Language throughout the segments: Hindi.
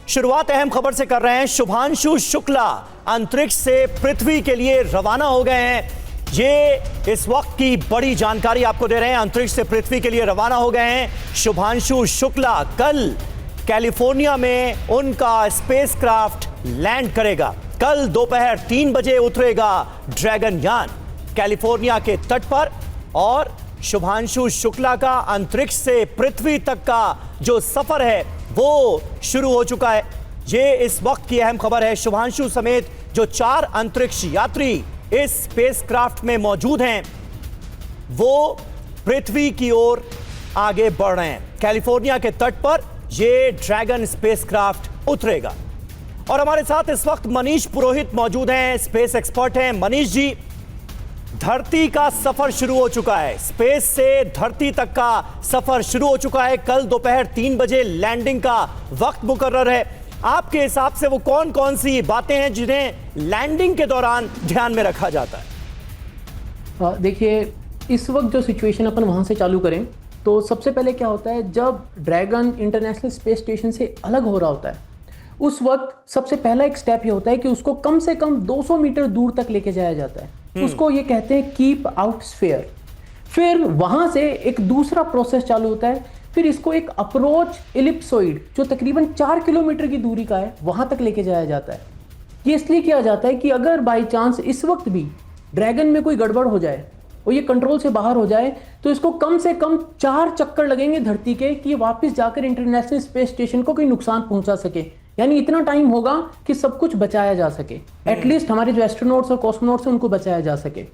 शुरुआत अहम खबर से कर रहे हैं। शुभांशु शुक्ला अंतरिक्ष से पृथ्वी के लिए रवाना हो गए हैं। ये इस वक्त की बड़ी जानकारी आपको दे रहे हैं। अंतरिक्ष से पृथ्वी के लिए रवाना हो गए हैं शुभांशु शुक्ला। कल कैलिफोर्निया में उनका स्पेसक्राफ्ट लैंड करेगा। कल दोपहर 3 बजे उतरेगा ड्रैगन यान कैलिफोर्निया के तट पर। और शुभांशु शुक्ला का अंतरिक्ष से पृथ्वी तक का जो सफर है वो शुरू हो चुका है। ये इस वक्त की अहम खबर है। शुभांशु समेत जो 4 अंतरिक्ष यात्री इस स्पेसक्राफ्ट में मौजूद हैं वो पृथ्वी की ओर आगे बढ़ रहे हैं। कैलिफोर्निया के तट पर ये ड्रैगन स्पेसक्राफ्ट उतरेगा। और हमारे साथ इस वक्त मनीष पुरोहित मौजूद हैं, स्पेस एक्सपर्ट हैं। मनीष जी, धरती का सफर शुरू हो चुका है। स्पेस से धरती तक का सफर शुरू हो चुका है। कल दोपहर 3 बजे लैंडिंग का वक्त मुकर्रर है। आपके हिसाब से वो कौन कौन सी बातें हैं जिन्हें लैंडिंग के दौरान ध्यान में रखा जाता है? देखिए, इस वक्त जो सिचुएशन अपन वहां से चालू करें तो सबसे पहले क्या होता है, जब ड्रैगन इंटरनेशनल स्पेस स्टेशन से अलग हो रहा होता है उस वक्त सबसे पहला एक स्टेप ये होता है कि उसको कम से कम 200 मीटर दूर तक लेके जाया जाता है। उसको ये कहते हैं कीप आउट स्फीयर। फिर वहां से एक दूसरा प्रोसेस चालू होता है। फिर इसको एक अप्रोच इलिप्सोइड जो तकरीबन 4 किलोमीटर की दूरी का है वहां तक लेके जाया जाता है। ये इसलिए किया जाता है कि अगर बाई चांस इस वक्त भी ड्रैगन में कोई गड़बड़ हो जाए और ये कंट्रोल से बाहर हो जाए तो इसको कम से कम 4 चक्कर लगेंगे धरती के कि ये वापस जाकर इंटरनेशनल स्पेस स्टेशन को कोई नुकसान पहुंचा सके। यानी इतना टाइम होगा कि सब कुछ बचाया जा सके, एटलीस्ट हमारे जो एस्ट्रोनॉट्स और कॉस्मोनॉट्स हैं उनको बचाया जा सके।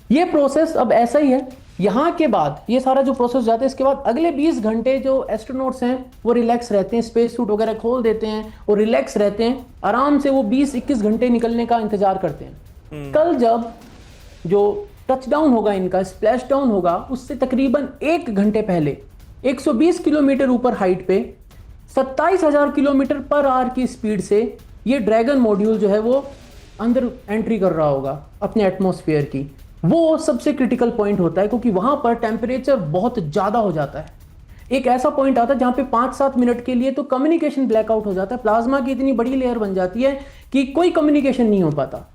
ये प्रोसेस अब ऐसा ही है। यहाँ के बाद ये सारा जो प्रोसेस जाता है, इसके बाद अगले 20 घंटे जो एस्ट्रोनॉट्स हैं वो रिलैक्स रहते हैं, स्पेस सूट वगैरह खोल देते हैं और रिलैक्स रहते हैं। आराम से वो 20-21 घंटे निकलने का इंतजार करते हैं। कल जब जो टचडाउन होगा, इनका स्प्लैश डाउन होगा, उससे तकरीबन 1 घंटे पहले 120 किलोमीटर ऊपर हाइट पे 27,000 किलोमीटर पर आवर की स्पीड से ये ड्रैगन मॉड्यूल जो है वो अंदर एंट्री कर रहा होगा अपने एटमॉस्फेयर की। वो सबसे क्रिटिकल पॉइंट होता है क्योंकि वहां पर टेम्परेचर बहुत ज्यादा हो जाता है। एक ऐसा पॉइंट आता है जहां पे 5-7 मिनट के लिए तो कम्युनिकेशन ब्लैकआउट हो जाता है। प्लाज्मा की इतनी बड़ी लेयर बन जाती है कि कोई कम्युनिकेशन नहीं हो पाता।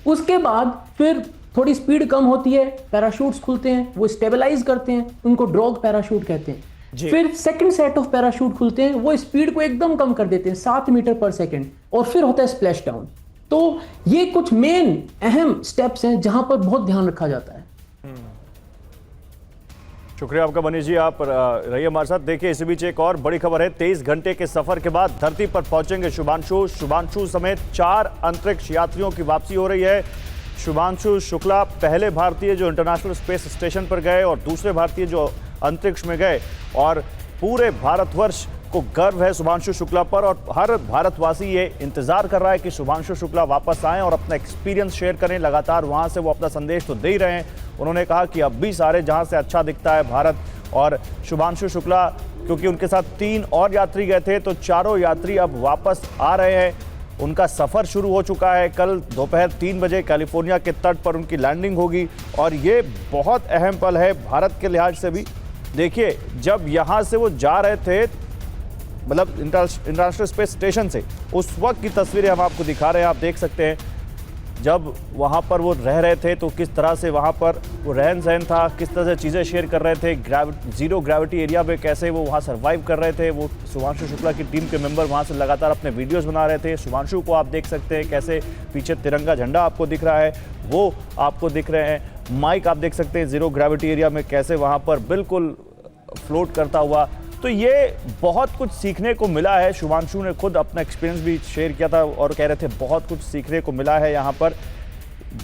उसके बाद फिर थोड़ी स्पीड कम होती है, पैराशूट्स खुलते हैं, वो स्टेबलाइज करते हैं, उनको ड्रॉग पैराशूट कहते हैं। फिर सेकंड सेट ऑफ पैराशूट खुलते हैं, वो स्पीड को एकदम कम कर देते हैं 7 मीटर पर सेकंड, और फिर होता है स्प्लैश डाउन। तो ये कुछ मेन अहम स्टेप्स हैं जहां पर बहुत ध्यान रखा जाता है। शुक्रिया आपका मनीष जी, आप रहिए हमारे साथ। देखिए, इसी बीच एक और बड़ी खबर है। 23 घंटे के सफर के बाद धरती पर पहुंचेंगे शुभांशु समेत 4 अंतरिक्ष यात्रियों की वापसी हो रही है। शुभांशु शुक्ला पहले भारतीय जो इंटरनेशनल स्पेस स्टेशन पर गए और दूसरे भारतीय जो अंतरिक्ष में गए, और पूरे भारतवर्ष को गर्व है शुभांशु शुक्ला पर। और हर भारतवासी ये इंतजार कर रहा है कि शुभांशु शुक्ला वापस आएं और अपना एक्सपीरियंस शेयर करें। लगातार वहां से वो अपना संदेश तो दे ही रहे हैं। उन्होंने कहा कि अब भी सारे जहां से अच्छा दिखता है भारत। और शुभांशु शुक्ला, क्योंकि उनके साथ 3 और यात्री गए थे, तो चारों यात्री अब वापस आ रहे हैं। उनका सफ़र शुरू हो चुका है। कल दोपहर 3 बजे कैलिफोर्निया के तट पर उनकी लैंडिंग होगी। और ये बहुत अहम पल है भारत के लिहाज से भी। देखिए, जब यहाँ से वो जा रहे थे, मतलब इंटरनेशनल स्पेस स्टेशन से, उस वक्त की तस्वीरें हम आपको दिखा रहे हैं। आप देख सकते हैं जब वहाँ पर वो रह रहे थे तो किस तरह से वहाँ पर वो रहन सहन था, किस तरह से चीज़ें शेयर कर रहे थे। ज़ीरो ग्रेविटी एरिया में कैसे वो वहाँ सर्वाइव कर रहे थे। वो शुभांशु शुक्ला की टीम के मेंबर वहाँ से लगातार अपने वीडियोस बना रहे थे। शुभांशु को आप देख सकते हैं कैसे पीछे तिरंगा झंडा आपको दिख रहा है, वो आपको दिख रहे हैं। माइक आप देख सकते हैं ज़ीरो ग्रेविटी एरिया में कैसे वहाँ पर बिल्कुल फ्लोट करता हुआ। तो ये बहुत कुछ सीखने को मिला है। शुभांशु ने खुद अपना एक्सपीरियंस भी शेयर किया था और कह रहे थे बहुत कुछ सीखने को मिला है यहाँ पर।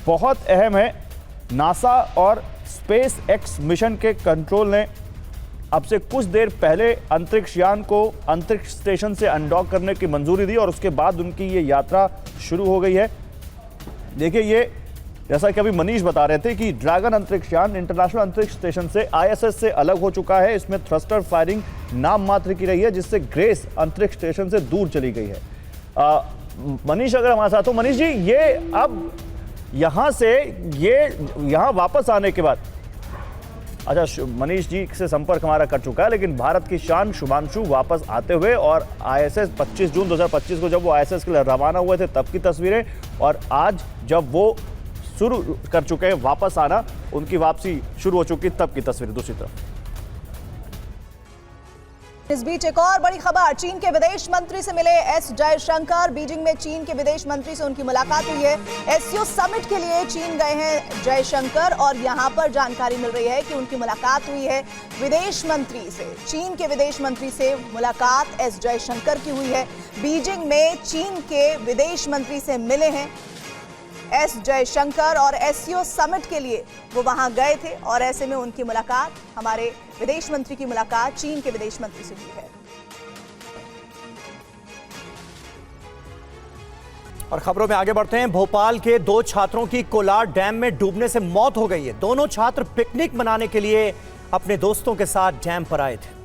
बहुत अहम है, नासा और स्पेस एक्स मिशन के कंट्रोल ने अब से कुछ देर पहले अंतरिक्ष यान को अंतरिक्ष स्टेशन से अनडॉक करने की मंजूरी दी और उसके बाद उनकी ये यात्रा शुरू हो गई है। देखिए, ये जैसा कि अभी मनीष बता रहे थे कि ड्रैगन अंतरिक्ष यान इंटरनेशनल अंतरिक्ष स्टेशन से ISS से अलग हो चुका है। इसमें थ्रस्टर फायरिंग नाम मात्र की रही है, जिससे ग्रेस अंतरिक्ष स्टेशन से दूर चली गई है। मनीष अगर हमारे साथ हो, मनीष जी, ये अब यहाँ से ये यहाँ वापस आने के बाद अच्छा, मनीष जी से संपर्क हमारा कर चुका है, लेकिन भारत की शान शुभांशु वापस आते हुए और आईएसएस 25 जून 2025 को जब वो आईएसएस के लिए रवाना हुए थे तब की तस्वीरें, और आज जब वो शुरू कर चुके हैं वापस आना, उनकी वापसी शुरू हो चुकी तब की तस्वीरें दूसरी तरफ। इस बीच एक और बड़ी खबर, चीन के विदेश मंत्री से मिले एस जयशंकर। बीजिंग में चीन के विदेश मंत्री से उनकी मुलाकात हुई है। एससीओ समिट के लिए चीन गए हैं जयशंकर और यहां पर जानकारी मिल रही है कि उनकी मुलाकात हुई है विदेश मंत्री से। चीन के विदेश मंत्री से मुलाकात एस जयशंकर की हुई है। बीजिंग में चीन के विदेश मंत्री से मिले हैं एस जयशंकर और एससीओ समिट के लिए वो वहां गए थे और ऐसे में उनकी मुलाकात, हमारे विदेश मंत्री की मुलाकात चीन के विदेश मंत्री से हुई है। और खबरों में आगे बढ़ते हैं। भोपाल के 2 छात्रों की कोलार डैम में डूबने से मौत हो गई है। दोनों छात्र पिकनिक मनाने के लिए अपने दोस्तों के साथ डैम पर आए थे।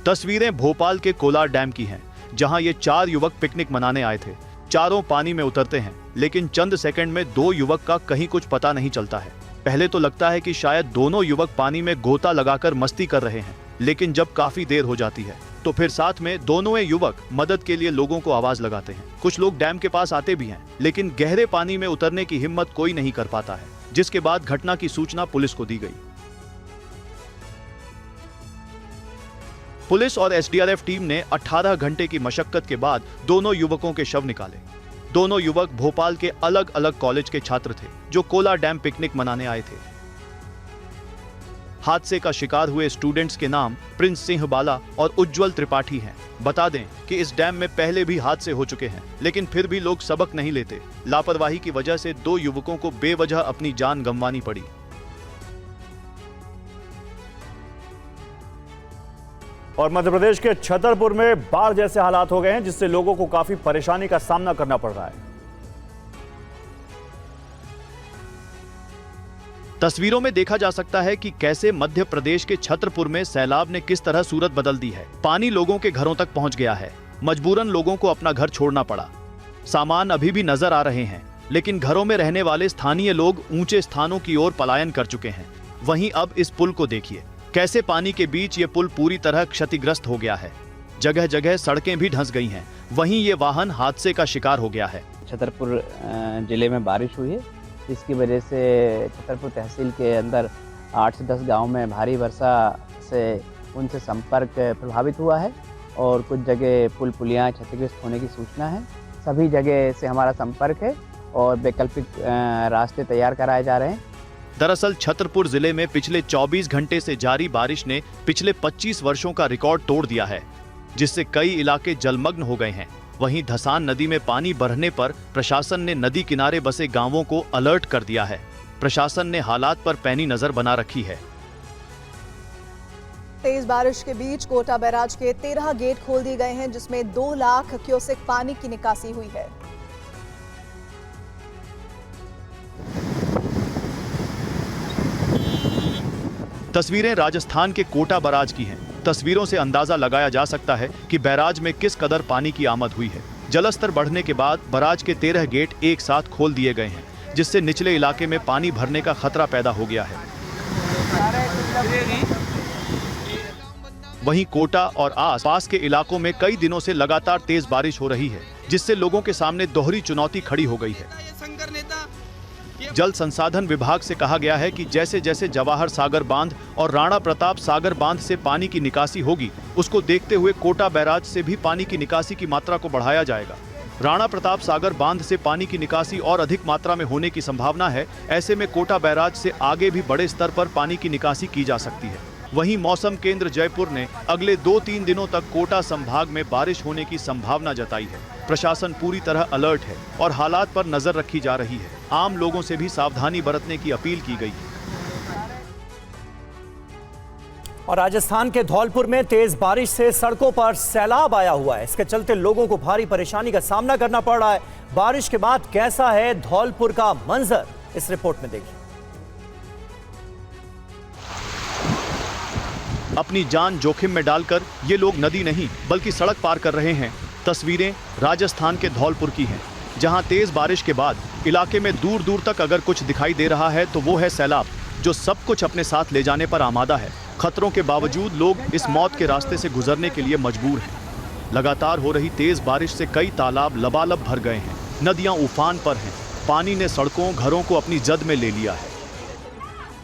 तस्वीरें भोपाल के कोलार डैम की हैं, जहां ये 4 युवक पिकनिक मनाने आए थे। चारों पानी में उतरते हैं, लेकिन चंद सेकंड में 2 युवक का कहीं कुछ पता नहीं चलता है। पहले तो लगता है कि शायद दोनों युवक पानी में गोता लगाकर मस्ती कर रहे हैं, लेकिन जब काफी देर हो जाती है तो फिर साथ में दोनों युवक मदद के लिए लोगों को आवाज लगाते हैं। कुछ लोग डैम के पास आते भी हैं, लेकिन गहरे पानी में उतरने की हिम्मत कोई नहीं कर पाता है, जिसके बाद घटना की सूचना पुलिस को दी गई। पुलिस और एसडीआरएफ टीम ने 18 घंटे की मशक्कत के बाद दोनों युवकों के शव निकाले। दोनों युवक भोपाल के अलग अलग कॉलेज के छात्र थे, जो कोलार डैम पिकनिक मनाने आए थे। हादसे का शिकार हुए स्टूडेंट्स के नाम प्रिंस सिंह बाला और उज्जवल त्रिपाठी हैं। बता दें कि इस डैम में पहले भी हादसे हो चुके हैं, लेकिन फिर भी लोग सबक नहीं लेते। लापरवाही की वजह से 2 युवकों को बेवजह अपनी जान गंवानी पड़ी। और मध्य प्रदेश के छतरपुर में बाढ़ जैसे हालात हो गए हैं, जिससे लोगों को काफी परेशानी का सामना करना पड़ रहा है। तस्वीरों में देखा जा सकता है कि कैसे मध्य प्रदेश के छतरपुर में सैलाब ने किस तरह सूरत बदल दी है। पानी लोगों के घरों तक पहुंच गया है। मजबूरन लोगों को अपना घर छोड़ना पड़ा। सामान अभी भी नजर आ रहे हैं, लेकिन घरों में रहने वाले स्थानीय लोग ऊंचे स्थानों की ओर पलायन कर चुके हैं। वहीं अब इस पुल को देखिए, कैसे पानी के बीच ये पुल पूरी तरह क्षतिग्रस्त हो गया है। जगह जगह सड़कें भी धंस गई हैं। वहीं ये वाहन हादसे का शिकार हो गया है। छतरपुर जिले में बारिश हुई है, इसकी वजह से छतरपुर तहसील के अंदर 8 से 10 गांव में भारी वर्षा से उनसे संपर्क प्रभावित हुआ है और कुछ जगह पुल पुलियाँ क्षतिग्रस्त होने की सूचना है। सभी जगह से हमारा संपर्क है और वैकल्पिक रास्ते तैयार कराए जा रहे हैं। दरअसल छतरपुर जिले में पिछले 24 घंटे से जारी बारिश ने पिछले 25 वर्षों का रिकॉर्ड तोड़ दिया है, जिससे कई इलाके जलमग्न हो गए हैं। वहीं धसान नदी में पानी बढ़ने पर प्रशासन ने नदी किनारे बसे गांवों को अलर्ट कर दिया है। प्रशासन ने हालात पर पैनी नजर बना रखी है। तेज बारिश के बीच कोटा बैराज के 13 गेट खोल दिए गए हैं, जिसमें 2 लाख क्यूसेक पानी की निकासी हुई है। तस्वीरें राजस्थान के कोटा बैराज की हैं। तस्वीरों से अंदाजा लगाया जा सकता है कि बैराज में किस कदर पानी की आमद हुई है। जलस्तर बढ़ने के बाद बैराज के 13 गेट एक साथ खोल दिए गए हैं, जिससे निचले इलाके में पानी भरने का खतरा पैदा हो गया है। वहीं कोटा और आस-पास के इलाकों में कई दिनों से लगातार तेज बारिश हो रही है, जिससे लोगों के सामने दोहरी चुनौती खड़ी हो गई है। जल संसाधन विभाग से कहा गया है कि जैसे जैसे जवाहर सागर बांध और राणा प्रताप सागर बांध से पानी की निकासी होगी, उसको देखते हुए कोटा बैराज से भी पानी की निकासी की मात्रा को बढ़ाया जाएगा। राणा प्रताप सागर बांध से पानी की निकासी और अधिक मात्रा में होने की संभावना है। ऐसे में कोटा बैराज से आगे भी बड़े स्तर पर पानी की निकासी की जा सकती है। वहीं मौसम केंद्र जयपुर ने अगले 2-3 दिनों तक कोटा संभाग में बारिश होने की संभावना जताई है। प्रशासन पूरी तरह अलर्ट है और हालात पर नजर रखी जा रही है। आम लोगों से भी सावधानी बरतने की अपील की गई है। और राजस्थान के धौलपुर में तेज बारिश से सड़कों पर सैलाब आया हुआ है। इसके चलते लोगों को भारी परेशानी का सामना करना पड़ रहा है। बारिश के बाद कैसा है धौलपुर का मंजर, इस रिपोर्ट में देखिए। अपनी जान जोखिम में डालकर ये लोग नदी नहीं बल्कि सड़क पार कर रहे हैं। तस्वीरें राजस्थान के धौलपुर की हैं, जहां तेज बारिश के बाद इलाके में दूर दूर तक अगर कुछ दिखाई दे रहा है तो वो है सैलाब, जो सब कुछ अपने साथ ले जाने पर आमादा है। खतरों के बावजूद लोग इस मौत के रास्ते से गुजरने के लिए मजबूर हैं। लगातार हो रही तेज बारिश से कई तालाब लबालब भर गए हैं, नदियां उफान पर हैं, पानी ने सड़कों घरों को अपनी जद में ले लिया है।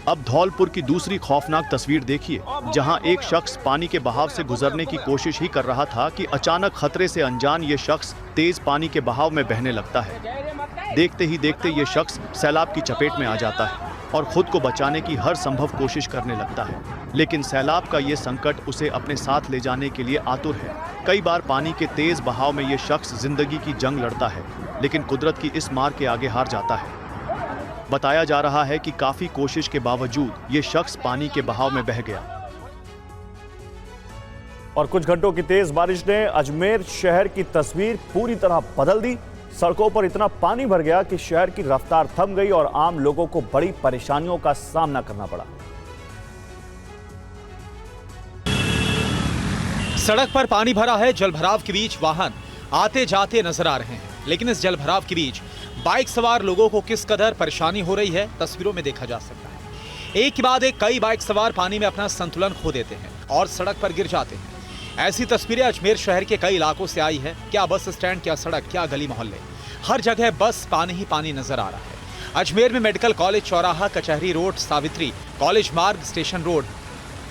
अब धौलपुर की दूसरी खौफनाक तस्वीर देखिए, जहां एक शख्स पानी के बहाव से गुजरने की कोशिश ही कर रहा था कि अचानक खतरे से अनजान ये शख्स तेज पानी के बहाव में बहने लगता है। देखते ही देखते ये शख्स सैलाब की चपेट में आ जाता है और खुद को बचाने की हर संभव कोशिश करने लगता है, लेकिन सैलाब का ये संकट उसे अपने साथ ले जाने के लिए आतुर है। कई बार पानी के तेज बहाव में ये शख्स जिंदगी की जंग लड़ता है, लेकिन कुदरत की इस मार के आगे हार जाता है। बताया जा रहा है कि काफी कोशिश के बावजूद ये शख्स पानी के बहाव में बह गया। और कुछ घंटों की तेज बारिश ने अजमेर शहर की तस्वीर पूरी तरह बदल दी। सड़कों पर इतना पानी भर गया कि शहर की रफ्तार थम गई और आम लोगों को बड़ी परेशानियों का सामना करना पड़ा। सड़क पर पानी भरा है। जलभराव के बीच वाहन आते जाते नजर आ रहे हैं, लेकिन इस जलभराव के बीच बाइक सवार लोगों को किस कदर परेशानी हो रही है तस्वीरों में देखा जा सकता है। एक के बाद एक कई बाइक सवार पानी में अपना संतुलन खो देते हैं और सड़क पर गिर जाते हैं। ऐसी तस्वीरें अजमेर शहर के कई इलाकों से आई है। क्या बस स्टैंड, क्या सड़क, क्या गली मोहल्ले, हर जगह बस पानी ही पानी नजर आ रहा है। अजमेर में मेडिकल कॉलेज चौराहा, कचहरी रोड, सावित्री कॉलेज मार्ग, स्टेशन रोड,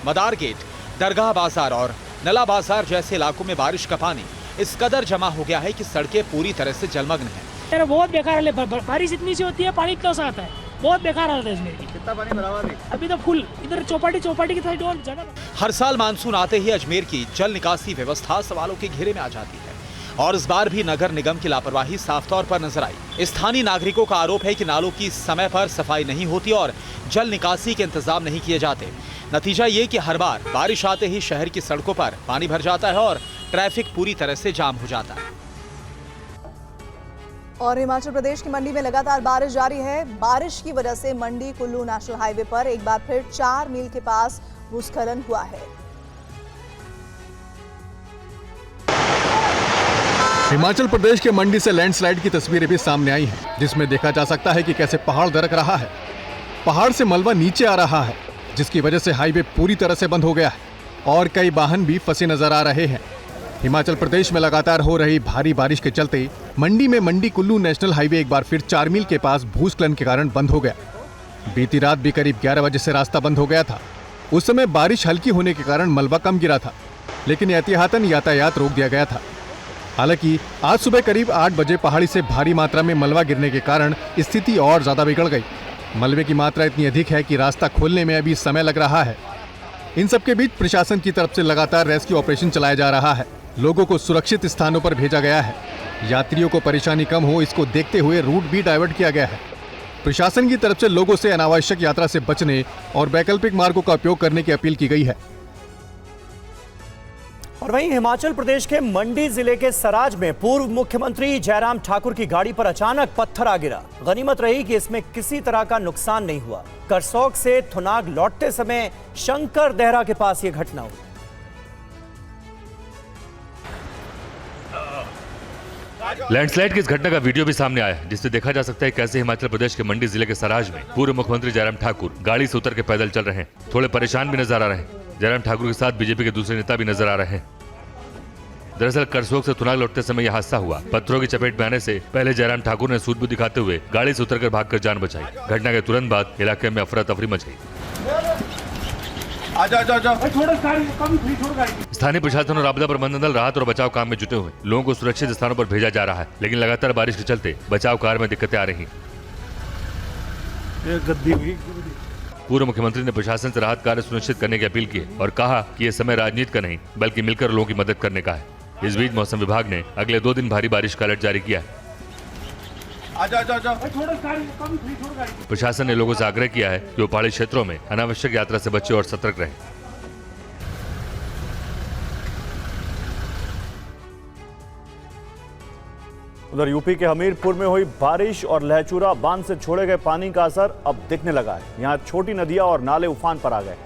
मदार गेट, दरगाह बाजार और नला बाजार जैसे इलाकों में बारिश का पानी इस कदर जमा हो गया है कि सड़कें पूरी तरह से जलमग्न हैं। बहुत बेकार है, बारिश इतनी सी होती है, पानी इतना सा आता है, बहुत बेकार हालत है इसमें। कितना पानी भरा हुआ है अभी तो फुल, इधर चौपाटी की साइड और जगह। हर साल मानसून आते ही अजमेर की जल निकासी व्यवस्था सवालों के घेरे में आ जाती है और इस बार भी नगर निगम की लापरवाही साफ तौर पर नजर आई। स्थानीय नागरिकों का आरोप है कि नालों की समय पर सफाई नहीं होती और जल निकासी के इंतजाम नहीं किए जाते। नतीजा ये कि हर बार बारिश आते ही शहर की सड़कों पर पानी भर जाता है और ट्रैफिक पूरी तरह से जाम हो जाता है। और हिमाचल प्रदेश की मंडी में लगातार बारिश जारी है। बारिश की वजह से मंडी कुल्लू नेशनल हाईवे पर एक बार फिर 4 मील के पास भूस्खलन हुआ है। हिमाचल प्रदेश के मंडी से लैंडस्लाइड की तस्वीरें भी सामने आई हैं, जिसमें देखा जा सकता है कि कैसे पहाड़ दरक रहा है। पहाड़ से मलबा नीचे आ रहा है, जिसकी वजह से हाईवे पूरी तरह से बंद हो गया है और कई वाहन भी फंसे नजर आ रहे हैं। हिमाचल प्रदेश में लगातार हो रही भारी बारिश के चलते मंडी में मंडी कुल्लू नेशनल हाईवे एक बार फिर 4 मील के पास भूस्खलन के कारण बंद हो गया। बीती रात भी करीब 11 बजे से रास्ता बंद हो गया था। उस समय बारिश हल्की होने के कारण मलबा कम गिरा था, लेकिन एहतियातन यातायात रोक दिया गया था। हालांकि आज सुबह करीब 8 बजे पहाड़ी से भारी मात्रा में मलबा गिरने के कारण स्थिति और ज्यादा बिगड़ गई। मलबे की मात्रा इतनी अधिक है कि रास्ता खोलने में अभी समय लग रहा है। इन सबके बीच प्रशासन की तरफ से लगातार रेस्क्यू ऑपरेशन चलाया जा रहा है। लोगों को सुरक्षित स्थानों पर भेजा गया है। यात्रियों को परेशानी कम हो, इसको देखते हुए रूट भी डाइवर्ट किया गया है। प्रशासन की तरफ से लोगों से अनावश्यक यात्रा से बचने और वैकल्पिक मार्गों का उपयोग करने की अपील की गई है। और वहीं हिमाचल प्रदेश के मंडी जिले के सराज में पूर्व मुख्यमंत्री जयराम ठाकुर की गाड़ी पर अचानक पत्थर आ गिरा। गनीमत रही कि इसमें किसी तरह का नुकसान नहीं हुआ। करसोग से थुनाग लौटते समय शंकर देहरा के पास यह घटना हुई। लैंडस्लाइड की इस घटना का वीडियो भी सामने आया, जिससे देखा जा सकता है कैसे हिमाचल प्रदेश के मंडी जिले के सराज में पूर्व मुख्यमंत्री जयराम ठाकुर गाड़ी से उतर के पैदल चल रहे हैं। थोड़े परेशान भी नजर आ रहे हैं। जयराम ठाकुर के साथ बीजेपी के दूसरे नेता भी नजर आ रहे हैं। दरअसल करसोग से थुनाग लौटते समय यह हादसा हुआ। पत्थरों की चपेट में आने से पहले जयराम ठाकुर ने सूझबूझ दिखाते हुए गाड़ी से उतरकर भागकर जान बचाई। घटना के तुरंत बाद इलाके में अफरा तफरी मच गई। स्थानीय प्रशासन और आपदा प्रबंधन दल राहत और बचाव काम में जुटे हुए लोगों को सुरक्षित स्थानों पर भेजा जा रहा है, लेकिन लगातार बारिश के चलते बचाव कार्य में दिक्कतें आ रही। पूर्व मुख्यमंत्री ने प्रशासन से राहत कार्य सुनिश्चित करने की अपील की और कहा कि यह समय राजनीति का नहीं बल्कि मिलकर लोगों की मदद करने का है। इस बीच मौसम विभाग ने अगले 2 दिन भारी बारिश का अलर्ट जारी किया है। प्रशासन ने लोगों से आग्रह किया है कि वो पहाड़ी क्षेत्रों में अनावश्यक यात्रा से बचे और सतर्क रहें। उधर यूपी के हमीरपुर में हुई बारिश और लहचूरा बांध से छोड़े गए पानी का असर अब दिखने लगा है। यहां छोटी नदियां और नाले उफान पर आ गए।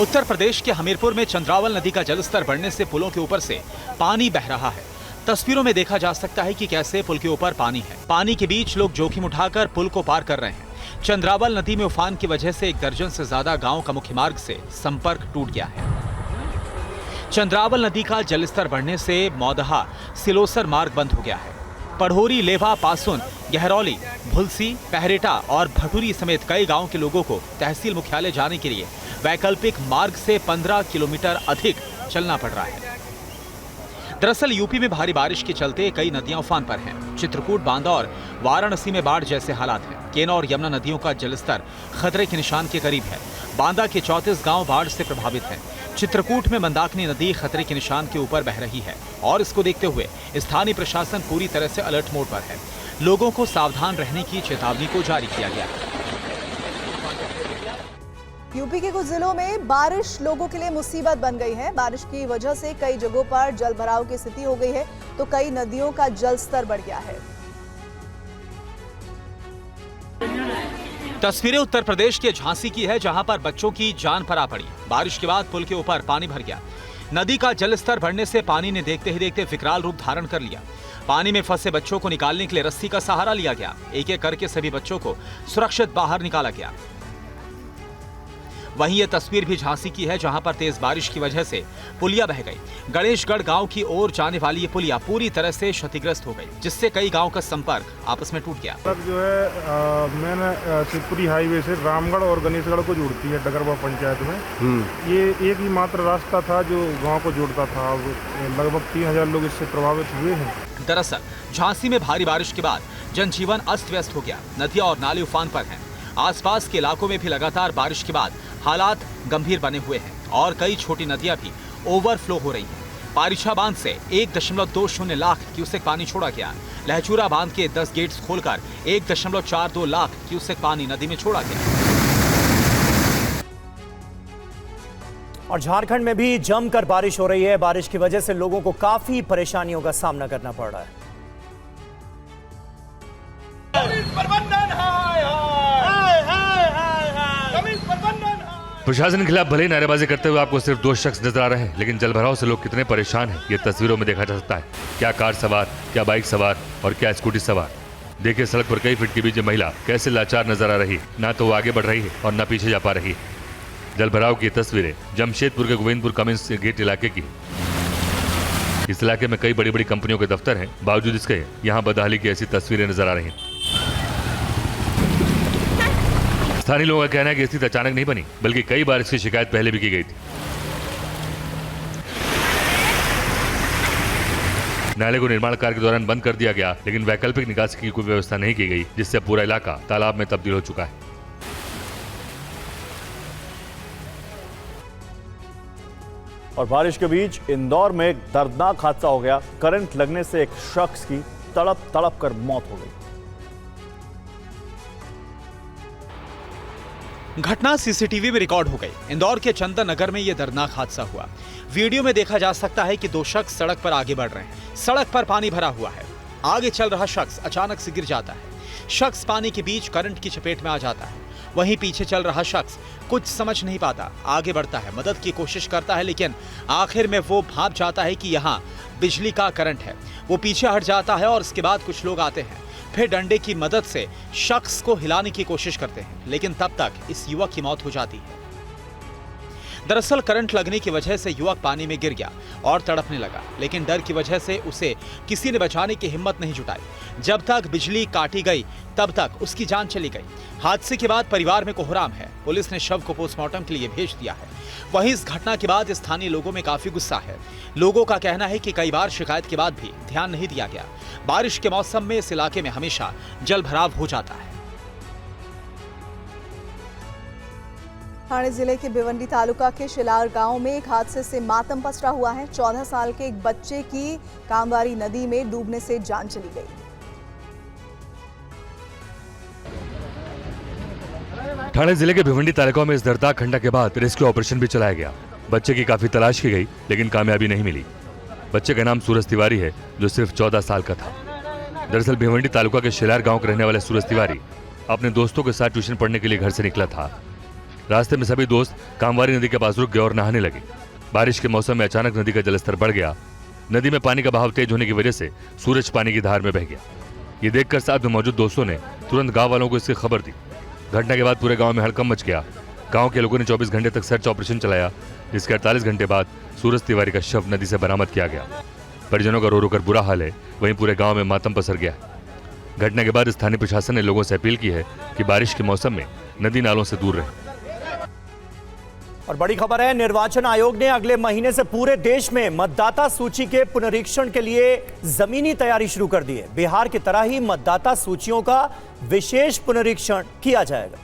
उत्तर प्रदेश के हमीरपुर में चंद्रावल नदी का जलस्तर बढ़ने से पुलों के ऊपर से पानी बह रहा है। तस्वीरों में देखा जा सकता है कि कैसे पुल के ऊपर पानी है। पानी के बीच लोग जोखिम उठाकर पुल को पार कर रहे हैं। चंद्रावल नदी में उफान की वजह से 1 दर्जन से ज्यादा गांव का मुख्य मार्ग से संपर्क टूट गया है। चंद्रावल नदी का जलस्तर बढ़ने से मौदहा सिलोसर मार्ग बंद हो गया है। पढ़ोरी, लेवा, पासुन, गहरौली, भुलसी, पहरेटा और भटूरी समेत कई गांवों के लोगों को तहसील मुख्यालय जाने के लिए वैकल्पिक मार्ग से 15 किलोमीटर अधिक चलना पड़ रहा है। दरअसल यूपी में भारी बारिश के चलते कई नदियां उफान पर हैं। चित्रकूट, बांदा और वाराणसी में बाढ़ जैसे हालात हैं। केन और यमुना नदियों का जलस्तर खतरे के निशान के करीब है। बांदा के 34 गांव बाढ़ से प्रभावित हैं। चित्रकूट में मंदाकिनी नदी खतरे के निशान के ऊपर बह रही है और इसको देखते हुए स्थानीय प्रशासन पूरी तरह से अलर्ट मोड पर है। लोगों को सावधान रहने की चेतावनी को जारी किया गया है। यूपी के कुछ जिलों में बारिश लोगों के लिए मुसीबत बन गई है। बारिश की वजह से कई जगहों पर जल भराव की स्थिति हो गई है, तो कई नदियों का जलस्तर बढ़ गया है। तस्वीरें उत्तर प्रदेश के झांसी की है, जहां पर बच्चों की जान पर आ पड़ी। बारिश के बाद पुल के ऊपर पानी भर गया। नदी का जलस्तर बढ़ने से पानी ने देखते ही देखते विकराल रूप धारण कर लिया। पानी में फंसे बच्चों को निकालने के लिए रस्सी का सहारा लिया गया। एक एक करके सभी बच्चों को सुरक्षित बाहर निकाला गया। वहीं यह तस्वीर भी झांसी की है, जहां पर तेज बारिश की वजह से पुलिया बह गई। गणेशगढ़ गांव की ओर जाने वाली ये पुलिया पूरी तरह से क्षतिग्रस्त हो गई, जिससे कई गांव का संपर्क आपस में टूट गया। जो है मेन शिवपुरी हाईवे से रामगढ़ और गणेशगढ़ को जोड़ती है डगरवा पंचायत में। ये एक ही मात्र रास्ता था जो गाँव को जोड़ता था। लगभग 3000 लोग इससे प्रभावित हुए हैं। दरअसल झांसी में भारी बारिश के बाद जनजीवन अस्त व्यस्त हो गया। नदियां और नाले उफान पर हैं। आसपास के इलाकों में भी लगातार बारिश के बाद हालात गंभीर बने हुए हैं और कई छोटी नदियां भी ओवरफ्लो हो रही हैं। पारिछा बांध से 1.20 लाख क्यूसेक पानी छोड़ा गया। लहचूरा बांध के 10 गेट्स खोलकर 1.42 लाख क्यूसेक पानी नदी में छोड़ा गया। और झारखंड में भी जमकर बारिश हो रही है। बारिश की वजह से लोगों को काफी परेशानियों का सामना करना पड़ रहा है। प्रशासन के खिलाफ भले ही नारेबाजी करते हुए आपको सिर्फ 2 शख्स नजर आ रहे हैं, लेकिन जलभराव से लोग कितने परेशान हैं ये तस्वीरों में देखा जा सकता है। क्या कार सवार, क्या बाइक सवार और क्या स्कूटी सवार। देखिए सड़क पर कई फीट के बीच महिला कैसे लाचार नजर आ रही है। ना तो वो आगे बढ़ रही है और ना पीछे जा पा रही है। जलभराव की तस्वीरें जमशेदपुर के गोविंदपुर कमिंस गेट इलाके की। इस इलाके में कई बड़ी बड़ी कंपनियों के दफ्तर हैं, बावजूद इसके यहाँ बदहाली की ऐसी तस्वीरें नजर आ रही हैं। स्थानीय लोगों का कहना है कि स्थिति अचानक नहीं बनी, बल्कि कई बार इसकी शिकायत पहले भी की गई थी। नाले को निर्माण कार्य के दौरान बंद कर दिया गया, लेकिन वैकल्पिक निकासी की कोई व्यवस्था नहीं की गई, जिससे पूरा इलाका तालाब में तब्दील हो चुका है। और बारिश के बीच इंदौर में एक दर्दनाक हादसा हो गया। करंट लगने से एक शख्स की तड़प तड़प कर मौत हो गई। घटना सीसीटीवी में रिकॉर्ड हो गई। इंदौर के चंदन नगर में यह दर्दनाक हादसा हुआ। वीडियो में देखा जा सकता है कि 2 शख्स सड़क पर आगे बढ़ रहे हैं। सड़क पर पानी भरा हुआ है। आगे चल रहा शख्स अचानक से गिर जाता है। शख्स पानी के बीच करंट की चपेट में आ जाता है। वहीं पीछे चल रहा शख्स कुछ समझ नहीं पाता, आगे बढ़ता है, मदद की कोशिश करता है, लेकिन आखिर में वो भाप जाता है कि यहाँ बिजली का करंट है। वो पीछे हट जाता है और इसके बाद कुछ लोग आते हैं, फिर डंडे की मदद से शख्स को हिलाने की कोशिश करते हैं, लेकिन तब तक इस युवक की मौत हो जाती है। दरअसल करंट लगने की वजह से युवक पानी में गिर गया और तड़पने लगा, लेकिन डर की वजह से उसे किसी ने बचाने की हिम्मत नहीं जुटाई। जब तक बिजली काटी गई तब तक उसकी जान चली गई। हादसे के बाद परिवार में कोहराम है। पुलिस ने शव को पोस्टमार्टम के लिए भेज दिया है। वहीं इस घटना के बाद स्थानीय लोगों में काफी गुस्सा है। लोगों का कहना है कि कई बार शिकायत के बाद भी ध्यान नहीं दिया गया। बारिश के मौसम में इस इलाके में हमेशा जल भराव हो जाता है। ठाणे जिले के भिवंडी तालुका के शिलार गांव में एक हादसे से मातम पसरा हुआ है। 14 साल के एक बच्चे की कामवारी नदी में डूबने से जान चली गई। ठाणे जिले के भिवंडी तालुका में इस दर्दनाक घटना के बाद रेस्क्यू ऑपरेशन भी चलाया गया। बच्चे की काफी तलाश की गई, लेकिन कामयाबी नहीं मिली। बच्चे का नाम सूरज तिवारी है, जो सिर्फ 14 साल का था। दरअसल भिवंडी तालुका के शिलार गांव के रहने वाले सूरज तिवारी अपने दोस्तों के साथ ट्यूशन पढ़ने के लिए घर से निकला था। रास्ते में सभी दोस्त कामवारी नदी के पास रुक गए और नहाने लगे। बारिश के मौसम में अचानक नदी का जलस्तर बढ़ गया नदी में पानी का बहाव तेज होने की वजह से सूरज पानी की धार में बह गया। ये देखकर साथ में मौजूद दोस्तों ने तुरंत गांव वालों को इसकी खबर दी। घटना के बाद पूरे गांव में हड़कंप मच गया। गांव के लोगों ने 24 घंटे तक सर्च ऑपरेशन चलाया, जिसके 48 घंटे बाद सूरज तिवारी का शव नदी से बरामद किया गया। परिजनों का रो रो कर बुरा हाल है, वहीं पूरे गांव में मातम पसर गया। घटना के बाद स्थानीय प्रशासन ने लोगों से अपील की है कि बारिश के मौसम में नदी नालों से दूर रहें। और बड़ी खबर है, निर्वाचन आयोग ने अगले महीने से पूरे देश में मतदाता सूची के पुनरीक्षण के लिए जमीनी तैयारी शुरू कर दी है। बिहार की तरह ही मतदाता सूचियों का विशेष पुनरीक्षण किया जाएगा।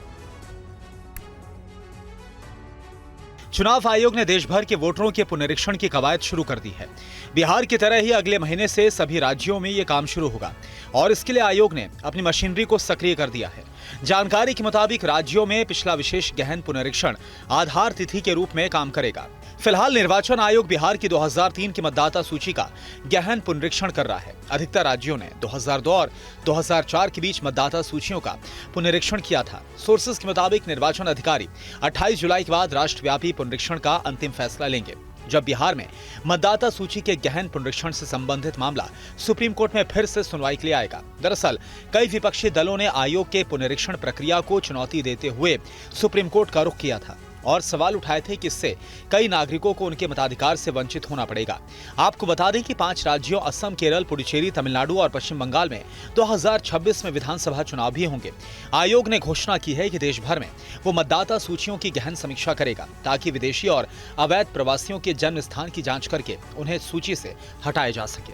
चुनाव आयोग ने देश भर के वोटरों के पुनरीक्षण की कवायद शुरू कर दी है। बिहार की तरह ही अगले महीने से सभी राज्यों में यह काम शुरू होगा और इसके लिए आयोग ने अपनी मशीनरी को सक्रिय कर दिया है। जानकारी के मुताबिक राज्यों में पिछला विशेष गहन पुनरीक्षण आधार तिथि के रूप में काम करेगा। फिलहाल निर्वाचन आयोग बिहार की 2003 की मतदाता सूची का गहन पुनरीक्षण कर रहा है। अधिकतर राज्यों ने 2002 और 2004 के बीच मतदाता सूचियों का पुनरीक्षण किया था। सोर्सेज के मुताबिक निर्वाचन अधिकारी 28 जुलाई के बाद राष्ट्रव्यापी पुनरीक्षण का अंतिम फैसला लेंगे, जब बिहार में मतदाता सूची के गहन पुनरीक्षण से संबंधित मामला सुप्रीम कोर्ट में फिर से सुनवाई के लिए आएगा। दरअसल कई विपक्षी दलों ने आयोग के पुनरीक्षण प्रक्रिया को चुनौती देते हुए सुप्रीम कोर्ट का रुख किया था और सवाल उठाए थे कि इससे कई नागरिकों को उनके मताधिकार से वंचित होना पड़ेगा। आपको बता दें कि 5 राज्यों असम, केरल, पुडुचेरी, तमिलनाडु और पश्चिम बंगाल में 2026 में विधानसभा चुनाव भी होंगे। आयोग ने घोषणा की है कि देश भर में वो मतदाता सूचियों की गहन समीक्षा करेगा ताकि विदेशी और अवैध प्रवासियों के जन्म स्थान की जांच करके उन्हें सूची से हटाया जा सके।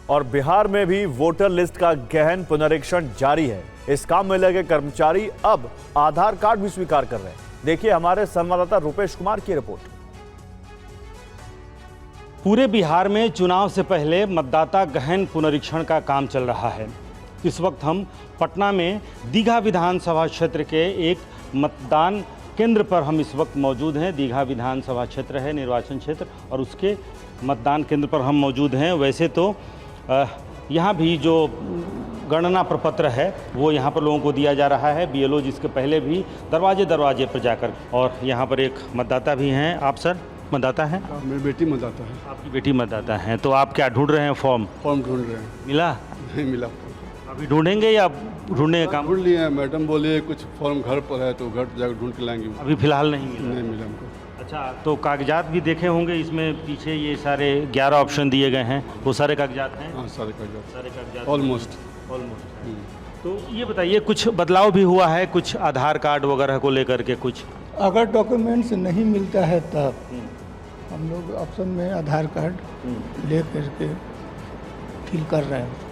और बिहार में भी वोटर लिस्ट का गहन पुनरीक्षण जारी है। इस काम में लगे कर्मचारी अब आधार कार्ड भी स्वीकार कर रहे हैं। देखिए हमारे संवाददाता रुपेश कुमार की रिपोर्ट। पूरे बिहार में चुनाव से पहले मतदाता गहन पुनरीक्षण का काम चल रहा है। इस वक्त हम पटना में दीघा विधानसभा क्षेत्र के एक मतदान केंद्र पर हम इस वक्त मौजूद हैं। दीघा विधानसभा क्षेत्र है, निर्वाचन क्षेत्र, और उसके मतदान केंद्र पर हम मौजूद हैं। वैसे तो यहाँ भी जो गणना प्रपत्र है वो यहाँ पर लोगों को दिया जा रहा है। बीएलओ जिसके पहले भी दरवाजे दरवाजे पर जाकर, और यहाँ पर एक मतदाता भी हैं। आप सर मतदाता हैं? मेरी बेटी मतदाता है। आपकी बेटी मतदाता है, तो आप क्या ढूंढ रहे हैं? फॉर्म ढूंढ रहे हैं। मिला? नहीं मिला। अभी ढूंढेंगे या ढूंढने का काम? ढूंढ लिए हैं, मैडम बोले कुछ फॉर्म घर पर है तो घर जाकर ढूंढ के लाएंगे। अभी फिलहाल नहीं मिला? नहीं मिला हमको। अच्छा, तो कागजात भी देखे होंगे इसमें, पीछे ये सारे 11 ऑप्शन दिए गए हैं, वो सारे कागजात हैं? हाँ सारे कागजात ऑलमोस्ट। तो ये बताइए, कुछ बदलाव भी हुआ है कुछ आधार कार्ड वगैरह को लेकर के? कुछ अगर डॉक्यूमेंट्स नहीं मिलता है तब हम लोग ऑप्शन में आधार कार्ड ले करके फिल कर रहे हैं।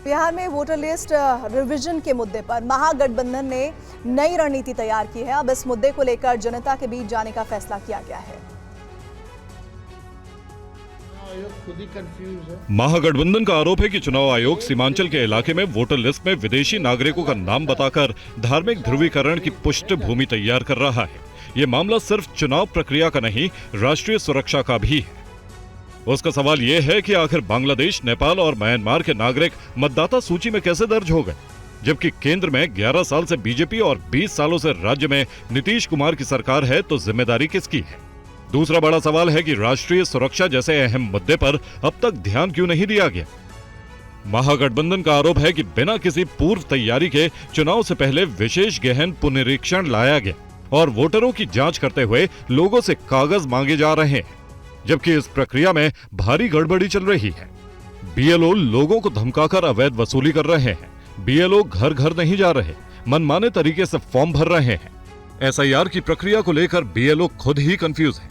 बिहार में वोटर लिस्ट रिवीजन के मुद्दे पर महागठबंधन ने नई रणनीति तैयार की है। अब इस मुद्दे को लेकर जनता के बीच जाने का फैसला किया गया है। महागठबंधन का आरोप है कि चुनाव आयोग सीमांचल के इलाके में वोटर लिस्ट में विदेशी नागरिकों का नाम बताकर धार्मिक ध्रुवीकरण की पृष्ठभूमि तैयार कर रहा है। ये मामला सिर्फ चुनाव प्रक्रिया का नहीं, राष्ट्रीय सुरक्षा का भी है। उसका सवाल ये है कि आखिर बांग्लादेश, नेपाल और म्यांमार के नागरिक मतदाता सूची में कैसे दर्ज हो गए, जबकि केंद्र में 11 साल से बीजेपी और 20 सालों से राज्य में नीतीश कुमार की सरकार है, तो जिम्मेदारी किसकी है? दूसरा बड़ा सवाल है कि राष्ट्रीय सुरक्षा जैसे अहम मुद्दे पर अब तक ध्यान क्यों नहीं दिया गया। महागठबंधन का आरोप है कि बिना किसी पूर्व तैयारी के चुनाव से पहले विशेष गहन पुनरीक्षण लाया गया और वोटरों की जांच करते हुए लोगों से कागज मांगे जा रहे हैं, जबकि इस प्रक्रिया में भारी गड़बड़ी चल रही है। बीएलओ लोगों को धमकाकर अवैध वसूली कर रहे हैं। बीएलओ घर घर नहीं जा रहे, मनमाने तरीके से फॉर्म भर रहे हैं। एसआईआर की प्रक्रिया को लेकर बीएलओ खुद ही कंफ्यूज है।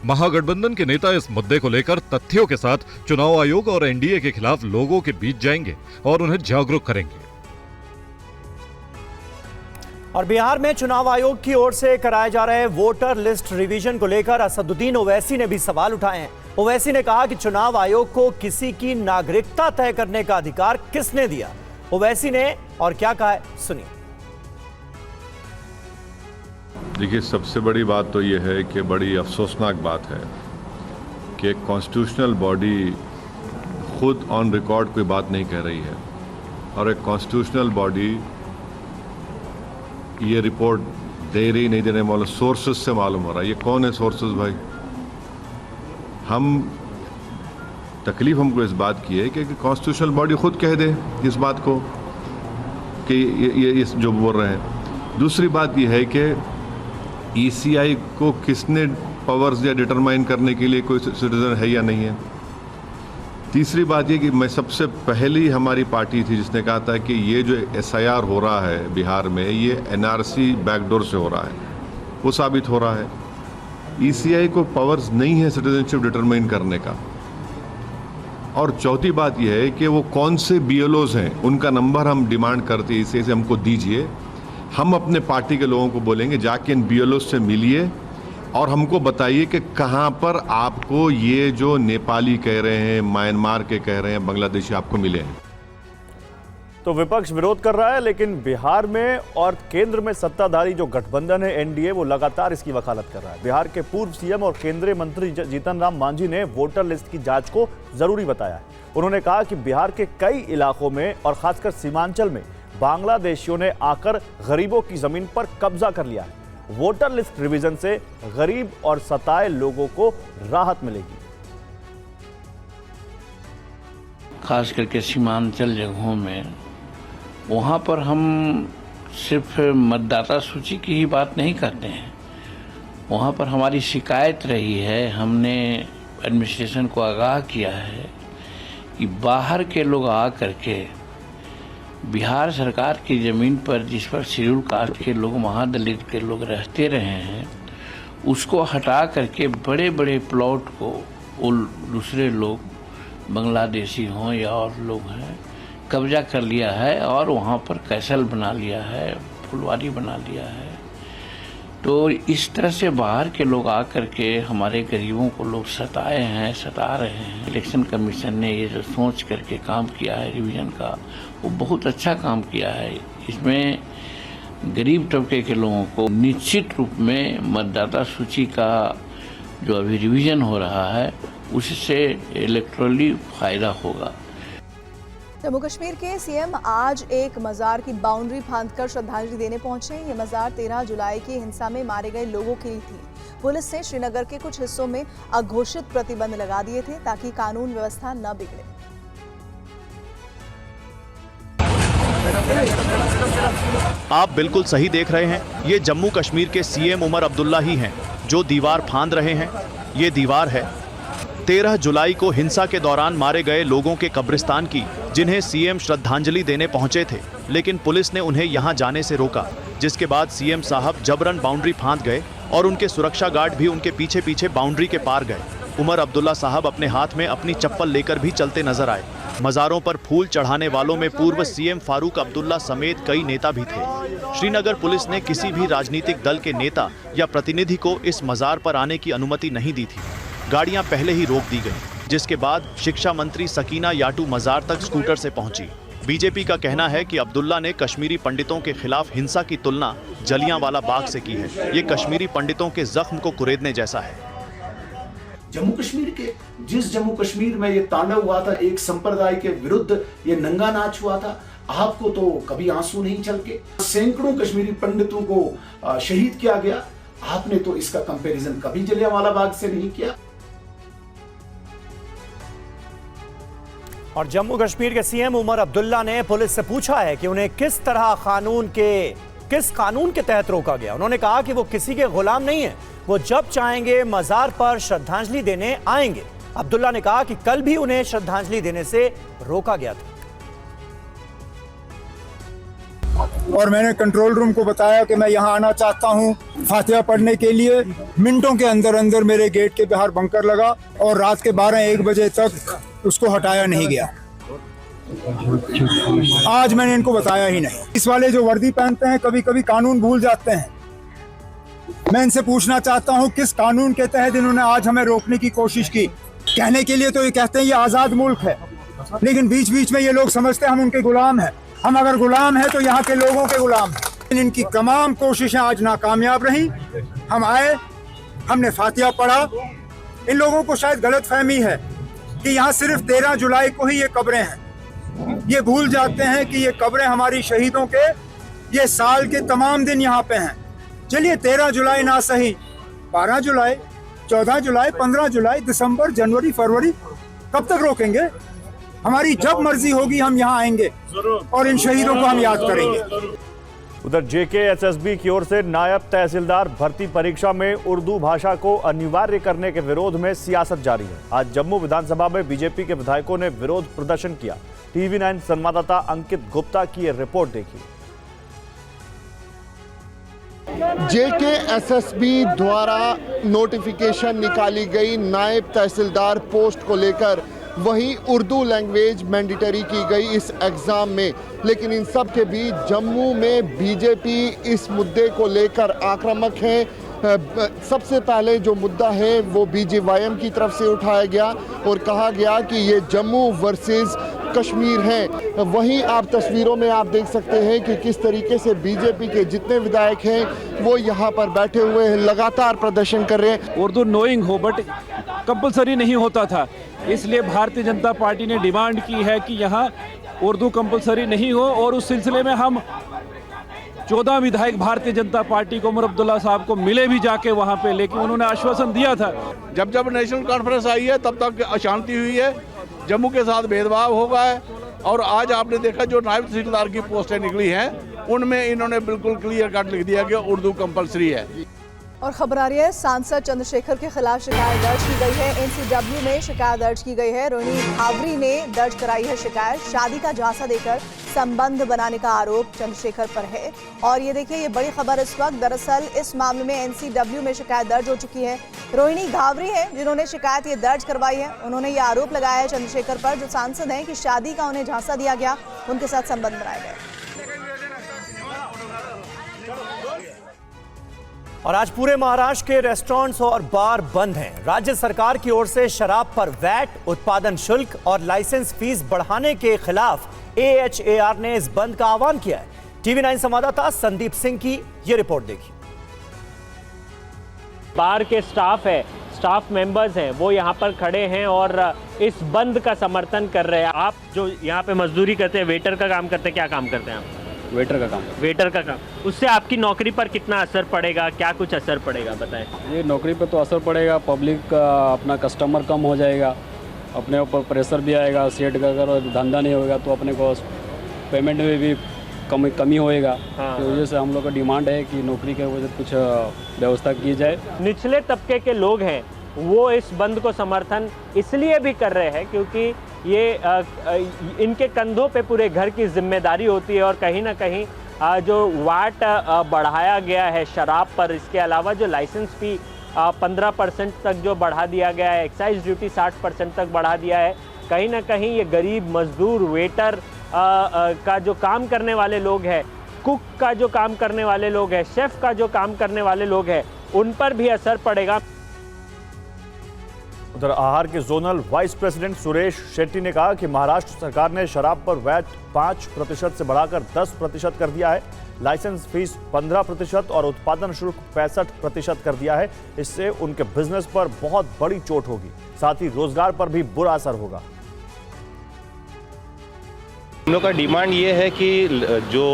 महागठबंधन के नेता इस मुद्दे को लेकर तथ्यों के साथ चुनाव आयोग और एनडीए के खिलाफ लोगों के बीच जाएंगे और उन्हें जागरूक करेंगे। और बिहार में चुनाव आयोग की ओर से कराए जा रहे वोटर लिस्ट रिवीजन को लेकर असदुद्दीन ओवैसी ने भी सवाल उठाए हैं। ओवैसी ने कहा कि चुनाव आयोग को किसी की नागरिकता तय करने का अधिकार किसने दिया? ओवैसी ने और क्या कहा है, सुनिए। देखिए, सबसे बड़ी बात तो यह है कि बड़ी अफसोसनाक बात है कि एक कॉन्स्टिट्यूशनल बॉडी खुद ऑन रिकॉर्ड कोई बात नहीं कह रही है और एक कॉन्स्टिट्यूशनल बॉडी ये रिपोर्ट दे रही नहीं देने वाले सोर्सेस से मालूम हो रहा है। ये कौन है सोर्सेस भाई? हम तकलीफ हमको इस बात की है कि कॉन्स्टिट्यूशनल बॉडी खुद कह दे इस बात को कि ये जो बोल रहे हैं। दूसरी बात ये है कि ईसीआई को किसने पावर्स या डिटरमाइन करने के लिए कोई सिटीजन है या नहीं है। तीसरी बात ये कि मैं सबसे पहली हमारी पार्टी थी जिसने कहा था कि ये जो एसआईआर हो रहा है बिहार में, ये एनआरसी बैकडोर से हो रहा है, वो साबित हो रहा है। ईसीआई को पावर्स नहीं है सिटीजनशिप डिटरमाइन करने का। और चौथी बात यह है कि वो कौन से बीएलओज हैं, उनका नंबर हम डिमांड करते हैं, इसे हमको दीजिए। हम अपने पार्टी के लोगों को बोलेंगे जाके इन बीएलओज से मिलिए और हमको बताइए कि कहाँ पर आपको ये जो नेपाली कह रहे हैं, म्यांमार के कह रहे हैं, बांग्लादेशी आपको मिले हैं। तो विपक्ष विरोध कर रहा है, लेकिन बिहार में और केंद्र में सत्ताधारी जो गठबंधन है एनडीए, वो लगातार इसकी वकालत कर रहा है। बिहार के पूर्व सीएम और केंद्रीय मंत्री जीतन राम मांझी ने वोटर लिस्ट की जांच को जरूरी बताया है। उन्होंने कहा कि बिहार के कई इलाकों में और खासकर सीमांचल में बांग्लादेशियों ने आकर गरीबों की जमीन पर कब्जा कर लिया है। वोटर लिस्ट रिवीजन से गरीब और सताए लोगों को राहत मिलेगी। खास करके सीमांचल जगहों में, वहाँ पर हम सिर्फ मतदाता सूची की ही बात नहीं करते हैं। वहाँ पर हमारी शिकायत रही है, हमने एडमिनिस्ट्रेशन को आगाह किया है कि बाहर के लोग आ करके बिहार सरकार की ज़मीन पर, जिस पर शेड्यूल कास्ट के लोग, महादलित के लोग रहते रहे हैं, उसको हटा करके बड़े बड़े प्लॉट को वो दूसरे लोग, बांग्लादेशी हों या और लोग हैं, कब्जा कर लिया है और वहाँ पर कैसल बना लिया है, फुलवारी बना लिया है। तो इस तरह से बाहर के लोग आकर के हमारे गरीबों को लोग सताए हैं, सता रहे हैं। इलेक्शन कमीशन ने ये जो सोच करके काम किया है रिवीजन का, वो बहुत अच्छा काम किया है। इसमें गरीब तबके के लोगों को निश्चित रूप में मतदाता सूची का जो अभी रिवीजन हो रहा है उससे इलेक्टोरली फायदा होगा। जम्मू कश्मीर के सीएम आज एक मजार की बाउंड्री फांदकर श्रद्धांजलि देने पहुंचे। ये मजार 13 जुलाई की हिंसा में मारे गए लोगों के लिए थी। पुलिस ने श्रीनगर के कुछ हिस्सों में अघोषित प्रतिबंध लगा दिए थे ताकि कानून व्यवस्था न बिगड़े। आप बिल्कुल सही देख रहे हैं, ये जम्मू कश्मीर के सीएम उमर अब्दुल्ला ही हैं जो दीवार फांद रहे हैं। ये दीवार है 13 जुलाई को हिंसा के दौरान मारे गए लोगों के कब्रिस्तान की, जिन्हें सीएम श्रद्धांजलि देने पहुंचे थे, लेकिन पुलिस ने उन्हें यहां जाने से रोका, जिसके बाद सीएम साहब जबरन बाउंड्री फांद गए और उनके सुरक्षा गार्ड भी उनके पीछे पीछे बाउंड्री के पार गए। उमर अब्दुल्ला साहब अपने हाथ में अपनी चप्पल लेकर भी चलते नजर आए। मज़ारों पर फूल चढ़ाने वालों में पूर्व सीएम फारूक अब्दुल्ला समेत कई नेता भी थे। श्रीनगर पुलिस ने किसी भी राजनीतिक दल के नेता या प्रतिनिधि को इस मज़ार पर आने की अनुमति नहीं दी थी। गाड़ियां पहले ही रोक दी गईं, जिसके बाद शिक्षा मंत्री सकीना याटू मज़ार तक स्कूटर से पहुंची। बीजेपी का कहना है कि अब्दुल्ला ने कश्मीरी पंडितों के खिलाफ हिंसा की तुलना जलियांवाला बाग से की है। ये कश्मीरी पंडितों के जख्म को कुरेदने जैसा है। जम्मू कश्मीर के जिस जम्मू कश्मीर में ये तांडव हुआ था, एक संप्रदाय के विरुद्ध ये नंगा नाच हुआ था, आपको तो कभी आंसू नहीं छलके। सैकड़ों कश्मीरी पंडितों को शहीद किया गया, आपने तो इसका कंपैरिजन कभी जलियांवाला बाग से नहीं किया। और जम्मू कश्मीर के सीएम उमर अब्दुल्ला ने पुलिस से पूछा है कि उन्हें किस कानून के तहत रोका गया। उन्होंने कहा कि वो किसी के गुलाम नहीं है, वो जब चाहेंगे मजार पर श्रद्धांजलि देने आएंगे। अब्दुल्ला ने कहा कि कल भी उन्हें श्रद्धांजलि देने से रोका गया था। और मैंने कंट्रोल रूम को बताया कि मैं यहाँ आना चाहता हूँ फातिहा पढ़ने के लिए। मिनटों के अंदर अंदर मेरे गेट के बाहर बंकर लगा और रात के 12-1 बजे तक उसको हटाया नहीं गया। आज मैंने इनको बताया ही नहीं। इस वाले जो वर्दी पहनते हैं कभी कभी कानून भूल जाते हैं। मैं इनसे पूछना चाहता हूं किस कानून के तहत इन्होंने आज हमें रोकने की कोशिश की। कहने के लिए तो ये कहते हैं ये आजाद मुल्क है, लेकिन बीच बीच में ये लोग समझते हैं हम उनके गुलाम हैं। हम अगर गुलाम हैं तो यहाँ के लोगों के गुलाम हैं। इनकी तमाम कोशिशें आज नाकामयाब रही। हम आए, हमने फातिहा पढ़ा। इन लोगों को शायद गलत फहमी है कि यहाँ सिर्फ 13 जुलाई को ही ये कब्रें हैं। ये भूल जाते हैं कि ये कब्रें हमारी शहीदों के ये साल के तमाम दिन यहाँ पे हैं। चलिए 13 जुलाई ना सही, 12 जुलाई, 14 जुलाई, 15 जुलाई, दिसंबर, जनवरी, फरवरी, कब तक रोकेंगे? हमारी जब मर्जी होगी हम यहाँ आएंगे और इन शहीदों को हम याद करेंगे। उधर JKSSB की ओर से नायब तहसीलदार भर्ती परीक्षा में उर्दू भाषा को अनिवार्य करने के विरोध में सियासत जारी है। आज जम्मू विधानसभा में बीजेपी के विधायकों ने विरोध प्रदर्शन किया। TV9 संवाददाता अंकित गुप्ता की यह रिपोर्ट देखिए। JKSSB द्वारा नोटिफिकेशन निकाली गई नायब तहसीलदार पोस्ट को लेकर, वहीं उर्दू लैंग्वेज मैंडेटरी की गई इस एग्ज़ाम में, लेकिन इन सब के बीच जम्मू में बीजेपी इस मुद्दे को लेकर आक्रामक है। सबसे पहले जो मुद्दा है वो BGYM की तरफ से उठाया गया और कहा गया कि ये जम्मू वर्सेस कश्मीर है। वहीं आप तस्वीरों में आप देख सकते हैं कि किस तरीके से बीजेपी के जितने विधायक हैं वो यहाँ पर बैठे हुए हैं, लगातार प्रदर्शन कर रहे हैं। उर्दू नोइंग हो बट कंपलसरी नहीं होता था, इसलिए भारतीय जनता पार्टी ने डिमांड की है कि यहाँ उर्दू कंपलसरी नहीं हो, और उस सिलसिले में हम 14 विधायक भारतीय जनता पार्टी को उमर अब्दुल्ला साहब को मिले भी जाके वहाँ पे, लेकिन उन्होंने आश्वासन दिया था। जब नेशनल कॉन्फ्रेंस आई है तब तक अशांति हुई है, जम्मू के साथ भेदभाव हो गया है, और आज आपने देखा जो नायब तहसीलदार की पोस्टें निकली हैं उनमें इन्होंने बिल्कुल क्लियर कट लिख दिया कि उर्दू कंपलसरी है। और खबर आ रही है, सांसद चंद्रशेखर के खिलाफ शिकायत दर्ज की गई है। NCW में शिकायत दर्ज की गई है। रोहिणी घावरी ने दर्ज कराई है शिकायत। शादी का झांसा देकर संबंध बनाने का आरोप चंद्रशेखर पर है। और ये देखिए, ये बड़ी खबर इस वक्त, दरअसल इस मामले में NCW में शिकायत दर्ज हो चुकी है। रोहिणी घावरी है जिन्होंने शिकायत ये दर्ज करवाई है। उन्होंने ये आरोप लगाया है चंद्रशेखर पर, जो सांसद हैं, कि शादी का उन्हें झांसा दिया गया, उनके साथ संबंध बनाए गए। और आज पूरे महाराष्ट्र के रेस्टोरेंट्स और बार बंद हैं। राज्य सरकार की ओर से शराब पर वैट, उत्पादन शुल्क और लाइसेंस फीस बढ़ाने के खिलाफ AHAR ने इस बंद का आह्वान किया है। TV9 संवाददाता संदीप सिंह की यह रिपोर्ट देखिए। बार के स्टाफ मेंबर्स हैं, वो यहाँ पर खड़े हैं और इस बंद का समर्थन कर रहे हैं। आप जो यहाँ पे मजदूरी करते हैं, वेटर का काम करते हैं, क्या काम करते हैं आप? वेटर का काम। उससे आपकी नौकरी पर कितना असर पड़ेगा, क्या कुछ असर पड़ेगा बताएं? ये नौकरी पर तो असर पड़ेगा, पब्लिक का अपना कस्टमर कम हो जाएगा, अपने ऊपर प्रेशर भी आएगा। सेट का अगर धंधा नहीं होगा तो अपने को पेमेंट में भी कमी होएगा। हाँ। तो वजह से हम लोग का डिमांड है कि नौकरी के वजह कुछ व्यवस्था की जाए। निचले तबके के लोग हैं वो इस बंद को समर्थन इसलिए भी कर रहे हैं क्योंकि ये इनके कंधों पे पूरे घर की जिम्मेदारी होती है, और कहीं ना कहीं जो वाट बढ़ाया गया है शराब पर, इसके अलावा जो लाइसेंस फी 15% तक जो बढ़ा दिया गया है, एक्साइज ड्यूटी 60% तक बढ़ा दिया है, कहीं ना कहीं ये गरीब मजदूर, वेटर का जो काम करने वाले लोग हैं, कुक का जो काम करने वाले लोग हैं, शेफ का जो काम करने वाले लोग हैं, उन पर भी असर पड़ेगा। उधर आहार के zonal vice president Suresh Shetty ने कहा कि महाराष्ट्र सरकार ने शराब पर वैट 5% से बढ़ाकर 10% कर दिया है, लाइसेंस फीस 15% और उत्पादन शुल्क 65% कर दिया है। इससे उनके बिजनेस पर बहुत बड़ी चोट होगी, साथ ही रोजगार पर भी बुरा असर होगा। हम लोग का डिमांड ये है कि जो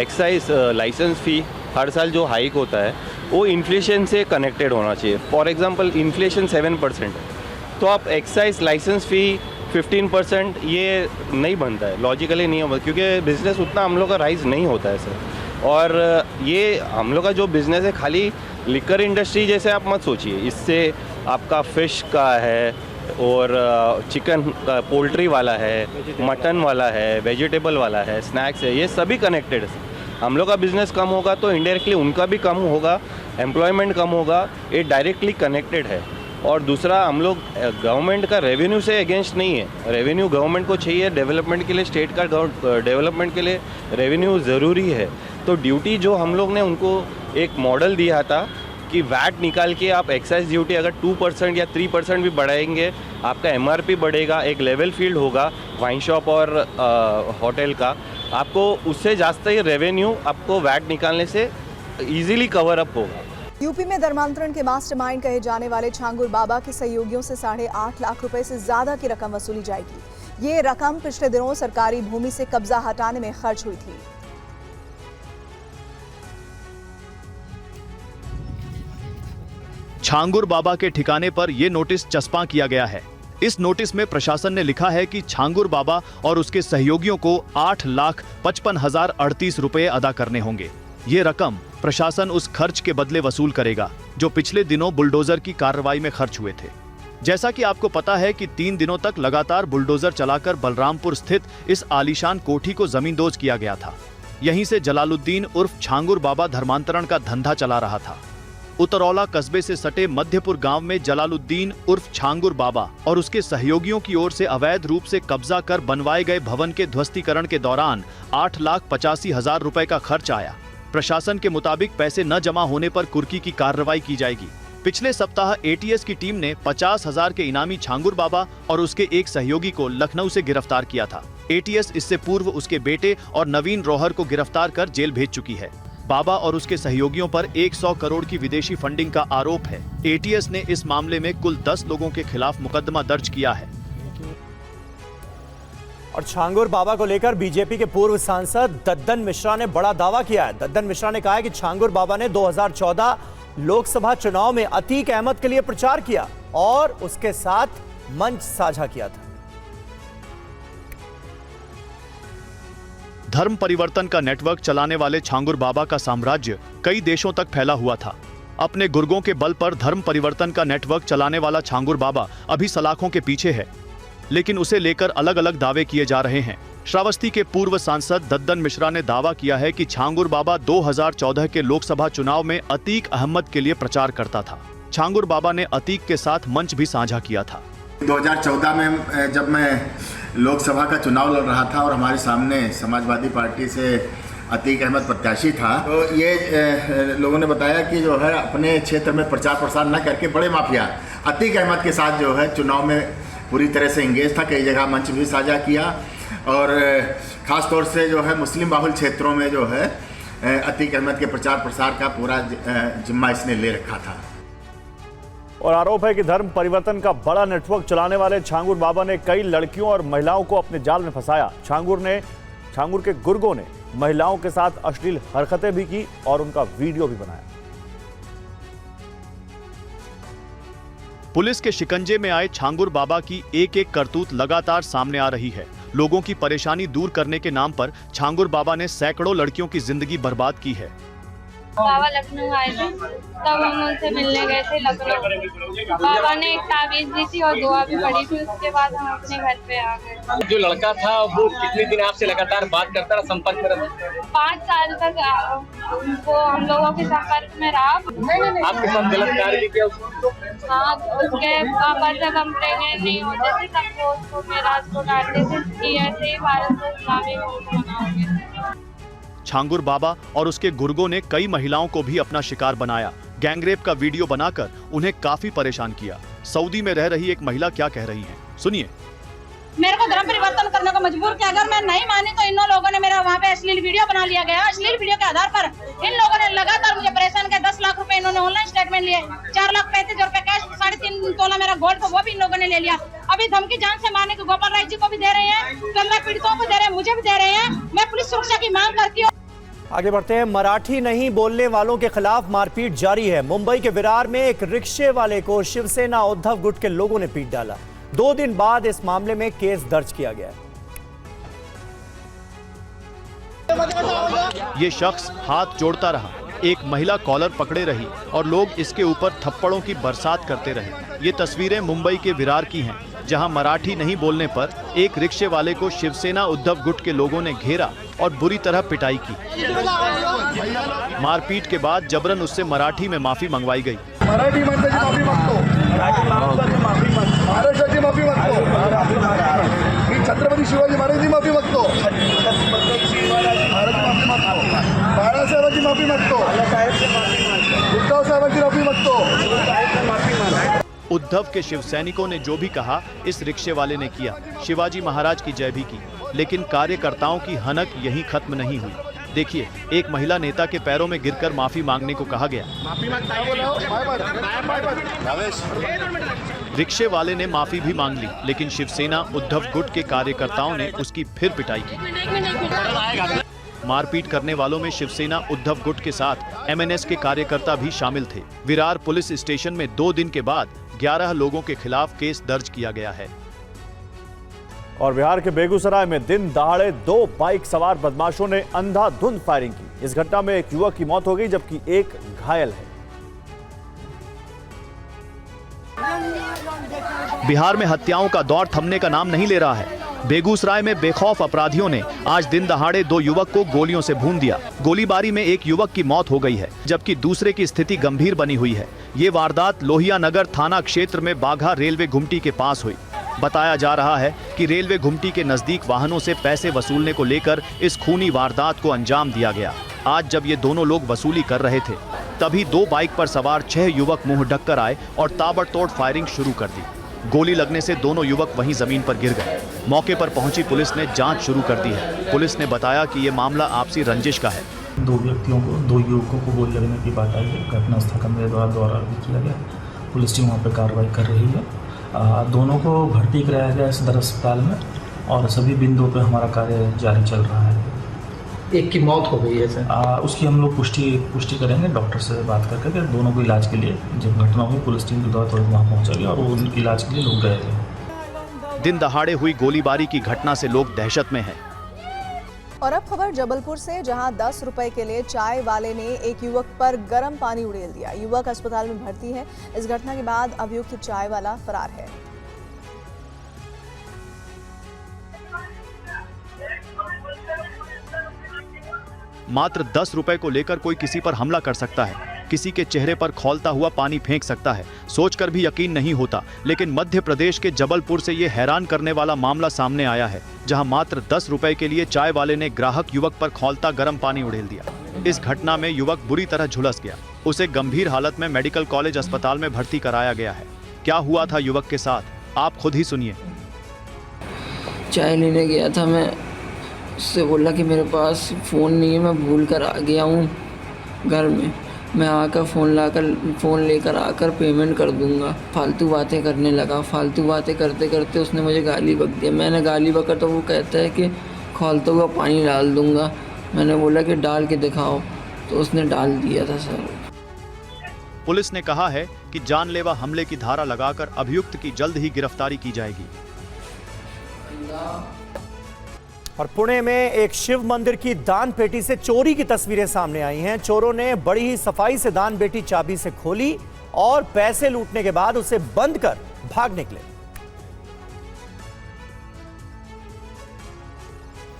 एक्साइज लाइसेंस फी हर साल जो हाइक होता है वो इन्फ्लेशन से कनेक्टेड होना चाहिए। फॉर एग्जांपल इन्फ्लेशन 7% है, तो आप एक्साइज लाइसेंस फ़ी 15% ये नहीं बनता है, लॉजिकली नहीं होता, क्योंकि बिज़नेस उतना हम लोग का राइज नहीं होता है सर। और ये हम लोग का जो बिज़नेस है खाली लिकर इंडस्ट्री जैसे आप मत सोचिए, इससे आपका फ़िश का है और चिकन का, पोल्ट्री वाला है, मटन वाला है, वेजिटेबल वाला है, स्नैक्स है, ये सभी कनेक्टेड है। हम लोग का बिज़नेस कम होगा तो इनडायरेक्टली उनका भी कम होगा, एम्प्लॉयमेंट कम होगा, ये डायरेक्टली कनेक्टेड है। और दूसरा, हम लोग गवर्नमेंट का रेवेन्यू से अगेंस्ट नहीं है, रेवेन्यू गवर्नमेंट को चाहिए डेवलपमेंट के लिए, स्टेट का डेवलपमेंट के लिए रेवेन्यू ज़रूरी है। तो ड्यूटी जो हम लोग ने उनको एक मॉडल दिया था कि वैट निकाल के आप एक्साइज ड्यूटी अगर 2% या 3% भी बढ़ाएंगे, आपका MRP बढ़ेगा, एक लेवल फील्ड होगा वाइन शॉप और होटल का, आपको उससे ज़्यादा ही रेवेन्यू आपको वैट निकालने से इजीली कवर अप होगा। यूपी में धर्मांतरण के मास्टरमाइंड कहे जाने वाले छांगुर बाबा के सहयोगियों से 8.5 लाख रुपए से ज्यादा की रकम वसूली जाएगी। ये रकम पिछले दिनों सरकारी भूमि से कब्जा हटाने में खर्च हुई थी। छांगुर बाबा के ठिकाने पर यह नोटिस चस्पा किया गया है। इस नोटिस में प्रशासन ने लिखा है कि छांगुर बाबा और उसके सहयोगियों को 8,55,038 रुपए अदा करने होंगे। ये रकम प्रशासन उस खर्च के बदले वसूल करेगा जो पिछले दिनों बुलडोजर की कार्रवाई में खर्च हुए थे। जैसा कि आपको पता है कि 3 दिनों तक लगातार बुलडोजर चलाकर बलरामपुर स्थित इस आलीशान कोठी को जमींदोज किया गया था। यहीं से जलालुद्दीन उर्फ छांगुर बाबा धर्मांतरण का धंधा चला रहा था। उतरौला कस्बे से सटे मध्यपुर गांव में जलालुद्दीन उर्फ छांगुर बाबा और उसके सहयोगियों की ओर से अवैध रूप से कब्जा कर बनवाए गए भवन के ध्वस्तीकरण के दौरान 8,85,000 रुपए का खर्च आया। प्रशासन के मुताबिक पैसे न जमा होने पर कुर्की की कार्रवाई की जाएगी। पिछले सप्ताह एटीएस की टीम ने 50,000 के इनामी छांगुर बाबा और उसके एक सहयोगी को लखनऊ से गिरफ्तार किया था। एटीएस इससे पूर्व उसके बेटे और नवीन रोहर को गिरफ्तार कर जेल भेज चुकी है। बाबा और उसके सहयोगियों पर 100 करोड़ की विदेशी फंडिंग का आरोप है। एटीएस ने इस मामले में कुल 10 लोगों के खिलाफ मुकदमा दर्ज किया है। और छांगुर बाबा को लेकर बीजेपी के पूर्व सांसद दद्दन मिश्रा ने बड़ा दावा किया है। दद्दन मिश्रा ने कहा है कि छांगुर बाबा ने 2014 लोकसभा चुनाव में अतीक अहमद के लिए प्रचार किया और उसके साथ मंच साझा किया था। धर्म परिवर्तन का नेटवर्क चलाने वाले छांगुर बाबा का साम्राज्य कई देशों तक फैला हुआ था। अपने गुर्गों के बल पर धर्म परिवर्तन का नेटवर्क चलाने वाला छांगुर बाबा अभी सलाखों के पीछे है, लेकिन उसे लेकर अलग अलग दावे किए जा रहे हैं। श्रावस्ती के पूर्व सांसद दद्दन मिश्रा ने दावा किया है कि छांगुर बाबा 2014 के लोकसभा चुनाव में अतीक अहमद के लिए प्रचार करता था। छांगुर बाबा ने अतीक के साथ मंच भी साझा किया था। 2014 में जब मैं लोकसभा का चुनाव लड़ रहा था और हमारे सामने समाजवादी पार्टी से अतीक अहमद प्रत्याशी था, तो ये लोगों ने बताया कि जो है अपने क्षेत्र में प्रचार प्रसार न करके बड़े माफिया अतीक अहमद के साथ जो है चुनाव में पूरी तरह से इंगेज था। कई जगह मंच भी साझा किया और ख़ास तौर से जो है मुस्लिम बाहुल क्षेत्रों में जो है अतीक अहमद के प्रचार प्रसार का पूरा जिम्मा इसने ले रखा था। और आरोप है कि धर्म परिवर्तन का बड़ा नेटवर्क चलाने वाले छांगुर बाबा ने कई लड़कियों और महिलाओं को अपने जाल में फंसाया। छांगुर के गुर्गों ने महिलाओं के साथ अश्लील हरकतें भी की और उनका वीडियो भी बनाया। पुलिस के शिकंजे में आए छांगुर बाबा की एक एक करतूत लगातार सामने आ रही है। लोगों की परेशानी दूर करने के नाम पर छांगुर बाबा ने सैकड़ों लड़कियों की जिंदगी बर्बाद की है। बाबा लखनऊ आए थे, तब हम उनसे मिलने गए थे लखनऊ। बाबा ने एक ताबीज दी थी और दुआ भी पड़ी थी। उसके बाद हम अपने घर पे आ गए। जो लड़का था वो कितने दिन आपसे लगातार बात करता रहा, संपर्क में रहा? 5 साल तक वो हम लोगों के संपर्क में रहा। आपके साथ गलत कार्य भी किया? हाँ, उसके पापा जब हम प्रेग्नेंट नहीं होते थे तब वो उसको मेराज को डालते थे कि ऐसे ही भारत को इस्लामी मुल्क बनाओगे। छांगुर बाबा और उसके गुर्गों ने कई महिलाओं को भी अपना शिकार बनाया। गैंगरेप का वीडियो बनाकर उन्हें काफी परेशान किया। सऊदी में रह रही एक महिला क्या कह रही है, सुनिए। मेरे को धर्म परिवर्तन करने को मजबूर किया। अगर मैं नहीं मानी तो इन लोगों ने मेरा वहाँ पे अश्लील वीडियो बना लिया गया। अश्लील वीडियो के आधार पर इन लोगों ने लगातार मुझे परेशान किया। 10 लाख रुपए इन्होंने ऑनलाइन स्टेटमेंट लिए, 4,35,000 रुपए कैश, 3.5 तोला मेरा गोल्ड वो भी इन लोगों ने ले लिया। अभी धमकी जान से मारने को गोपाल राय जी को भी दे रहे हैं, गंगा पीड़ितों को दे रहे हैं, मुझे भी दे रहे हैं। मैं पुलिस सुरक्षा की मांग करती हूँ। आगे बढ़ते हैं। मराठी नहीं बोलने वालों के खिलाफ मारपीट जारी है। मुंबई के विरार में एक रिक्शे वाले को शिवसेना उद्धव गुट के लोगों ने पीट डाला। 2 दिन बाद इस मामले में केस दर्ज किया गया। ये शख्स हाथ जोड़ता रहा, एक महिला कॉलर पकड़े रही और लोग इसके ऊपर थप्पड़ों की बरसात करते रहे। ये तस्वीरें मुंबई के विरार की हैं, जहां मराठी नहीं बोलने पर एक रिक्शे वाले को शिवसेना उद्धव गुट के लोगों ने घेरा और बुरी तरह पिटाई की। मारपीट के बाद जबरन उससे मराठी में माफी मंगवाई गई। मराठी माफी मागतो, महाराष्ट्राची माफी मागतो, मी छत्रपती शिवाजी महाराजांची माफी मागतो, बाळासाहेबांची माफी मागतो, उद्धव साहेबांची माफी मागतो। उद्धव के शिवसैनिकों ने जो भी कहा इस रिक्शे वाले ने किया। शिवाजी महाराज की जय भी की, लेकिन कार्यकर्ताओं की हनक यहीं खत्म नहीं हुई। देखिए, एक महिला नेता के पैरों में गिरकर माफी मांगने को कहा गया। रिक्शे वाले ने माफी भी मांग ली, लेकिन शिवसेना उद्धव गुट के कार्यकर्ताओं ने उसकी फिर पिटाई की। मारपीट करने वालों में शिवसेना उद्धव गुट के साथ एमएनएस के कार्यकर्ता भी शामिल थे। विरार पुलिस स्टेशन में 2 दिन के बाद 11 लोगों के खिलाफ केस दर्ज किया गया है। और बिहार के बेगूसराय में दिन दहाड़े 2 बाइक सवार बदमाशों ने अंधाधुंध फायरिंग की। इस घटना में एक युवक की मौत हो गई जबकि एक घायल है। बिहार में हत्याओं का दौर थमने का नाम नहीं ले रहा है। बेगूसराय में बेखौफ अपराधियों ने आज दिन दहाड़े 2 युवक को गोलियों से भून दिया। गोलीबारी में एक युवक की मौत हो गई है जबकि दूसरे की स्थिति गंभीर बनी हुई है। ये वारदात लोहिया नगर थाना क्षेत्र में बाघा रेलवे घुमटी के पास हुई। बताया जा रहा है कि रेलवे घुमटी के नजदीक वाहनों से पैसे वसूलने को लेकर इस खूनी वारदात को अंजाम दिया गया। आज जब ये दोनों लोग वसूली कर रहे थे तभी 2 बाइक पर सवार 6 युवक मुंह ढककर आए और ताबड़तोड़ फायरिंग शुरू कर दी। गोली लगने से दोनों युवक वहीं जमीन पर गिर गए। मौके पर पहुंची पुलिस ने जांच शुरू कर दी है। पुलिस ने बताया कि ये मामला आपसी रंजिश का है। 2 व्यक्तियों को 2 युवकों को गोली लगने की बात आई है। घटनास्थल का मेरे द्वारा भी किया गया। पुलिस टीम वहाँ पर कार्रवाई कर रही है। दोनों को भर्ती कराया गया सदर अस्पताल में और सभी बिंदुओं पर हमारा कार्य जारी चल रहा है। एक की मौत हो गई है सर। उसकी हम लोग पुष्टि करेंगे डॉक्टर से बात करके। दोनों को इलाज के लिए जब घटना हुई पुलिस टीम के द्वारा तुरंत वहाँ पहुँचेगी और वो इलाज के लिए लोग गए थे। दिन दहाड़े हुई गोलीबारी की घटना से लोग दहशत में हैं। और अब खबर जबलपुर से, जहां 10 रुपए के लिए चाय वाले ने एक युवक पर गर्म पानी उड़ेल दिया। युवक अस्पताल में भर्ती है। इस घटना के बाद अभियुक्त चाय वाला फरार है। मात्र 10 रुपए को लेकर कोई किसी पर हमला कर सकता है, किसी के चेहरे पर खौलता हुआ पानी फेंक सकता है, सोचकर भी यकीन नहीं होता। लेकिन मध्य प्रदेश के जबलपुर से ये हैरान करने वाला मामला सामने आया है, जहां मात्र 10 रुपए के लिए चाय वाले ने ग्राहक युवक पर खौलता गर्म पानी उड़ेल दिया। इस घटना में युवक बुरी तरह झुलस गया। उसे गंभीर हालत में मेडिकल कॉलेज अस्पताल में भर्ती कराया गया है। क्या हुआ था युवक के साथ, आप खुद ही सुनिए। चाय लेने गया था मैं, उससे बोला कि मेरे पास फ़ोन नहीं है, मैं भूल कर आ गया हूँ घर में। मैं आकर फ़ोन लेकर आकर पेमेंट कर दूंगा। फालतू बातें करने लगा। फालतू बातें करते करते उसने मुझे गाली बक दिया। मैंने गाली बका तो वो कहता है कि खौलता हुआ पानी डाल दूंगा। मैंने बोला कि डाल के दिखाओ, तो उसने डाल दिया था सर। पुलिस ने कहा है कि जानलेवा हमले की धारा लगाकर अभियुक्त की जल्द ही गिरफ्तारी की जाएगी। और पुणे में एक शिव मंदिर की दान पेटी से चोरी की तस्वीरें सामने आई हैं। चोरों ने बड़ी ही सफाई से दान पेटी चाबी से खोली और पैसे लूटने के बाद उसे बंद कर भाग निकले।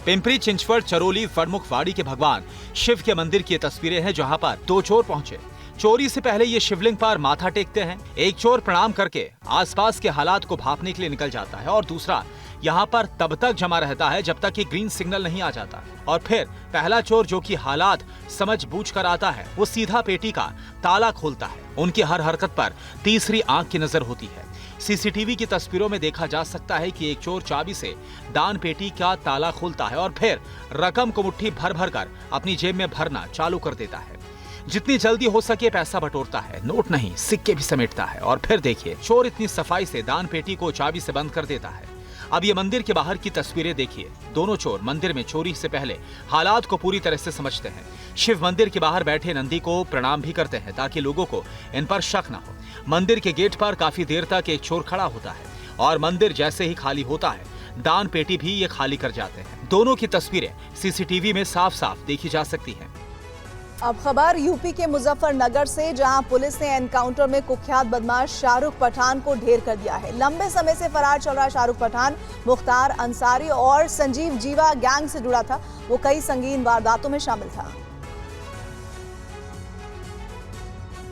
पिंपरी चिंचवड चरोली फड़मुखवाड़ी के भगवान शिव के मंदिर की तस्वीरें हैं, जहां पर 2 चोर पहुंचे। चोरी से पहले ये शिवलिंग पर माथा टेकते हैं। एक चोर प्रणाम करके आसपास के हालात को भांपने के लिए निकल जाता है और दूसरा यहाँ पर तब तक जमा रहता है जब तक कि ग्रीन सिग्नल नहीं आ जाता। और फिर पहला चोर, जो कि हालात समझ बूझ कर आता है, वो सीधा पेटी का ताला खोलता है। उनकी हर हरकत पर तीसरी आंख की नजर होती है। सीसीटीवी की तस्वीरों में देखा जा सकता है कि एक चोर चाबी से दान पेटी का ताला खोलता है और फिर रकम को मुट्ठी भर भर कर अपनी जेब में भरना चालू कर देता है। जितनी जल्दी हो सके पैसा बटोरता है, नोट नहीं सिक्के भी समेटता है। और फिर देखिए, चोर इतनी सफाई से दान पेटी को चाबी से बंद कर देता है। अब ये मंदिर के बाहर की तस्वीरें देखिए। दोनों चोर मंदिर में चोरी से पहले हालात को पूरी तरह से समझते हैं। शिव मंदिर के बाहर बैठे नंदी को प्रणाम भी करते हैं ताकि लोगों को इन पर शक न हो। मंदिर के गेट पर काफी देर तक एक चोर खड़ा होता है और मंदिर जैसे ही खाली होता है, दान पेटी भी ये खाली कर जाते हैं। दोनों की तस्वीरें सीसीटीवी में साफ साफ देखी जा सकती हैं। अब खबर यूपी के मुजफ्फरनगर से, जहां पुलिस ने एनकाउंटर में कुख्यात बदमाश शाहरुख पठान को ढेर कर दिया है। लंबे समय से फरार चल रहा शाहरुख पठान मुख्तार अंसारी और संजीव जीवा गैंग से जुड़ा था। वो कई संगीन वारदातों में शामिल था।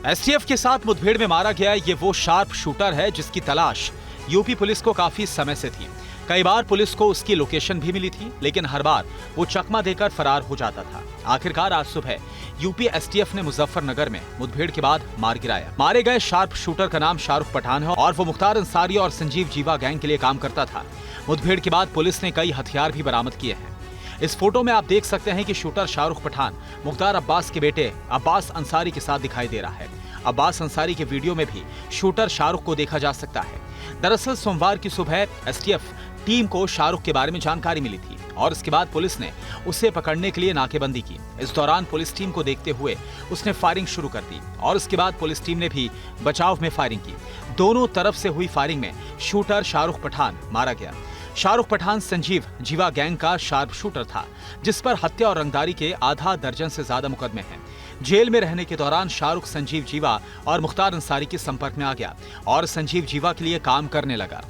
एसटीएफ के साथ मुठभेड़ में मारा गया ये वो शार्प शूटर है जिसकी तलाश यूपी पुलिस को काफी समय से थी। कई बार पुलिस को उसकी लोकेशन भी मिली थी, लेकिन हर बार वो चकमा देकर फरार हो जाता था। आखिरकार आज सुबह यूपी एसटीएफ ने मुजफ्फरनगर में मुठभेड़ के बाद मार गिराया। मारे गए शार्प शूटर का नाम शाहरुख पठान है और वो मुख्तार अंसारी और संजीव जीवा गैंग के लिए काम करता था। मुठभेड़ के बाद पुलिस ने कई हथियार भी बरामद किए हैं। इस फोटो में आप देख सकते हैं कि शूटर शाहरुख पठान मुख्तार अब्बास के बेटे अब्बास अंसारी के साथ दिखाई दे रहा है। अब्बास अंसारी के वीडियो में भी शूटर शाहरुख को देखा जा सकता है। दरअसल सोमवार की सुबह एसटीएफ टीम को शाहरुख के बारे में जानकारी मिली थी और इसके बाद पुलिस ने उसे पकड़ने के लिए नाकेबंदी की। इस दौरान पुलिस टीम को देखते हुए उसने फायरिंग शुरू कर दी और इसके बाद पुलिस टीम ने भी बचाव में फायरिंग की। दोनों तरफ से हुई फायरिंग में शूटर शाहरुख पठान मारा गया। शाहरुख पठान संजीव जीवा गैंग का शार्प शूटर था, जिस पर हत्या और रंगदारी के आधा दर्जन से ज्यादा मुकदमे हैं। जेल में रहने के दौरान शाहरुख संजीव जीवा और मुख्तार अंसारी के संपर्क में आ गया और संजीव जीवा के लिए काम करने लगा।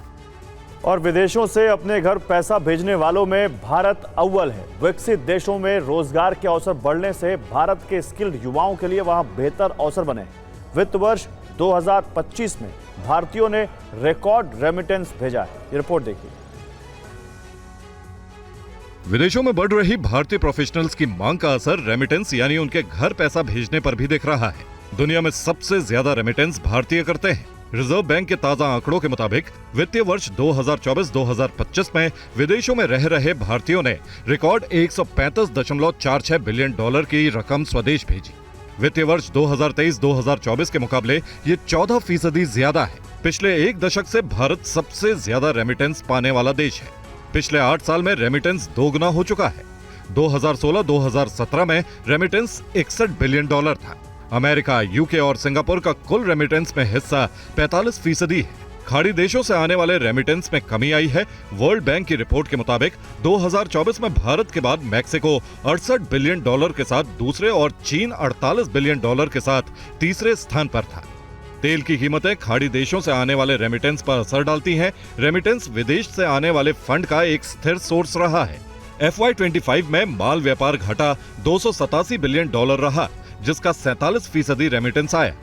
और विदेशों से अपने घर पैसा भेजने वालों में भारत अव्वल है। विकसित देशों में रोजगार के अवसर बढ़ने से भारत के स्किल्ड युवाओं के लिए वहां बेहतर अवसर बने। वित्त वर्ष 2025 में भारतीयों ने रिकॉर्ड रेमिटेंस भेजा है। ये रिपोर्ट देखिए। विदेशों में बढ़ रही भारतीय प्रोफेशनल्स की मांग का असर रेमिटेंस यानी उनके घर पैसा भेजने पर भी दिख रहा है। दुनिया में सबसे ज्यादा रेमिटेंस भारतीय करते हैं। रिजर्व बैंक के ताजा आंकड़ों के मुताबिक वित्तीय वर्ष 2024-2025 में विदेशों में रह रहे भारतीयों ने रिकॉर्ड 135.46 बिलियन डॉलर की रकम स्वदेश भेजी। वित्तीय वर्ष 2023-2024 के मुकाबले ये 14% ज्यादा है। पिछले एक दशक से भारत सबसे ज्यादा रेमिटेंस पाने वाला देश है। पिछले 8 साल में रेमिटेंस दोगुना हो चुका है। 2016-2017 में रेमिटेंस 61 बिलियन डॉलर था। अमेरिका, यूके और सिंगापुर का कुल रेमिटेंस में हिस्सा 45% है। खाड़ी देशों से आने वाले रेमिटेंस में कमी आई है। वर्ल्ड बैंक की रिपोर्ट के मुताबिक 2024 में भारत के बाद मैक्सिको 68 बिलियन डॉलर के साथ दूसरे और चीन 48 बिलियन डॉलर के साथ तीसरे स्थान पर था। तेल की कीमतें खाड़ी देशों से आने वाले रेमिटेंस पर असर डालती हैं। रेमिटेंस विदेश से आने वाले फंड का एक स्थिर सोर्स रहा है। FY25 में माल व्यापार घटा 287 बिलियन डॉलर रहा, जिसका 47% रेमिटेंस आया।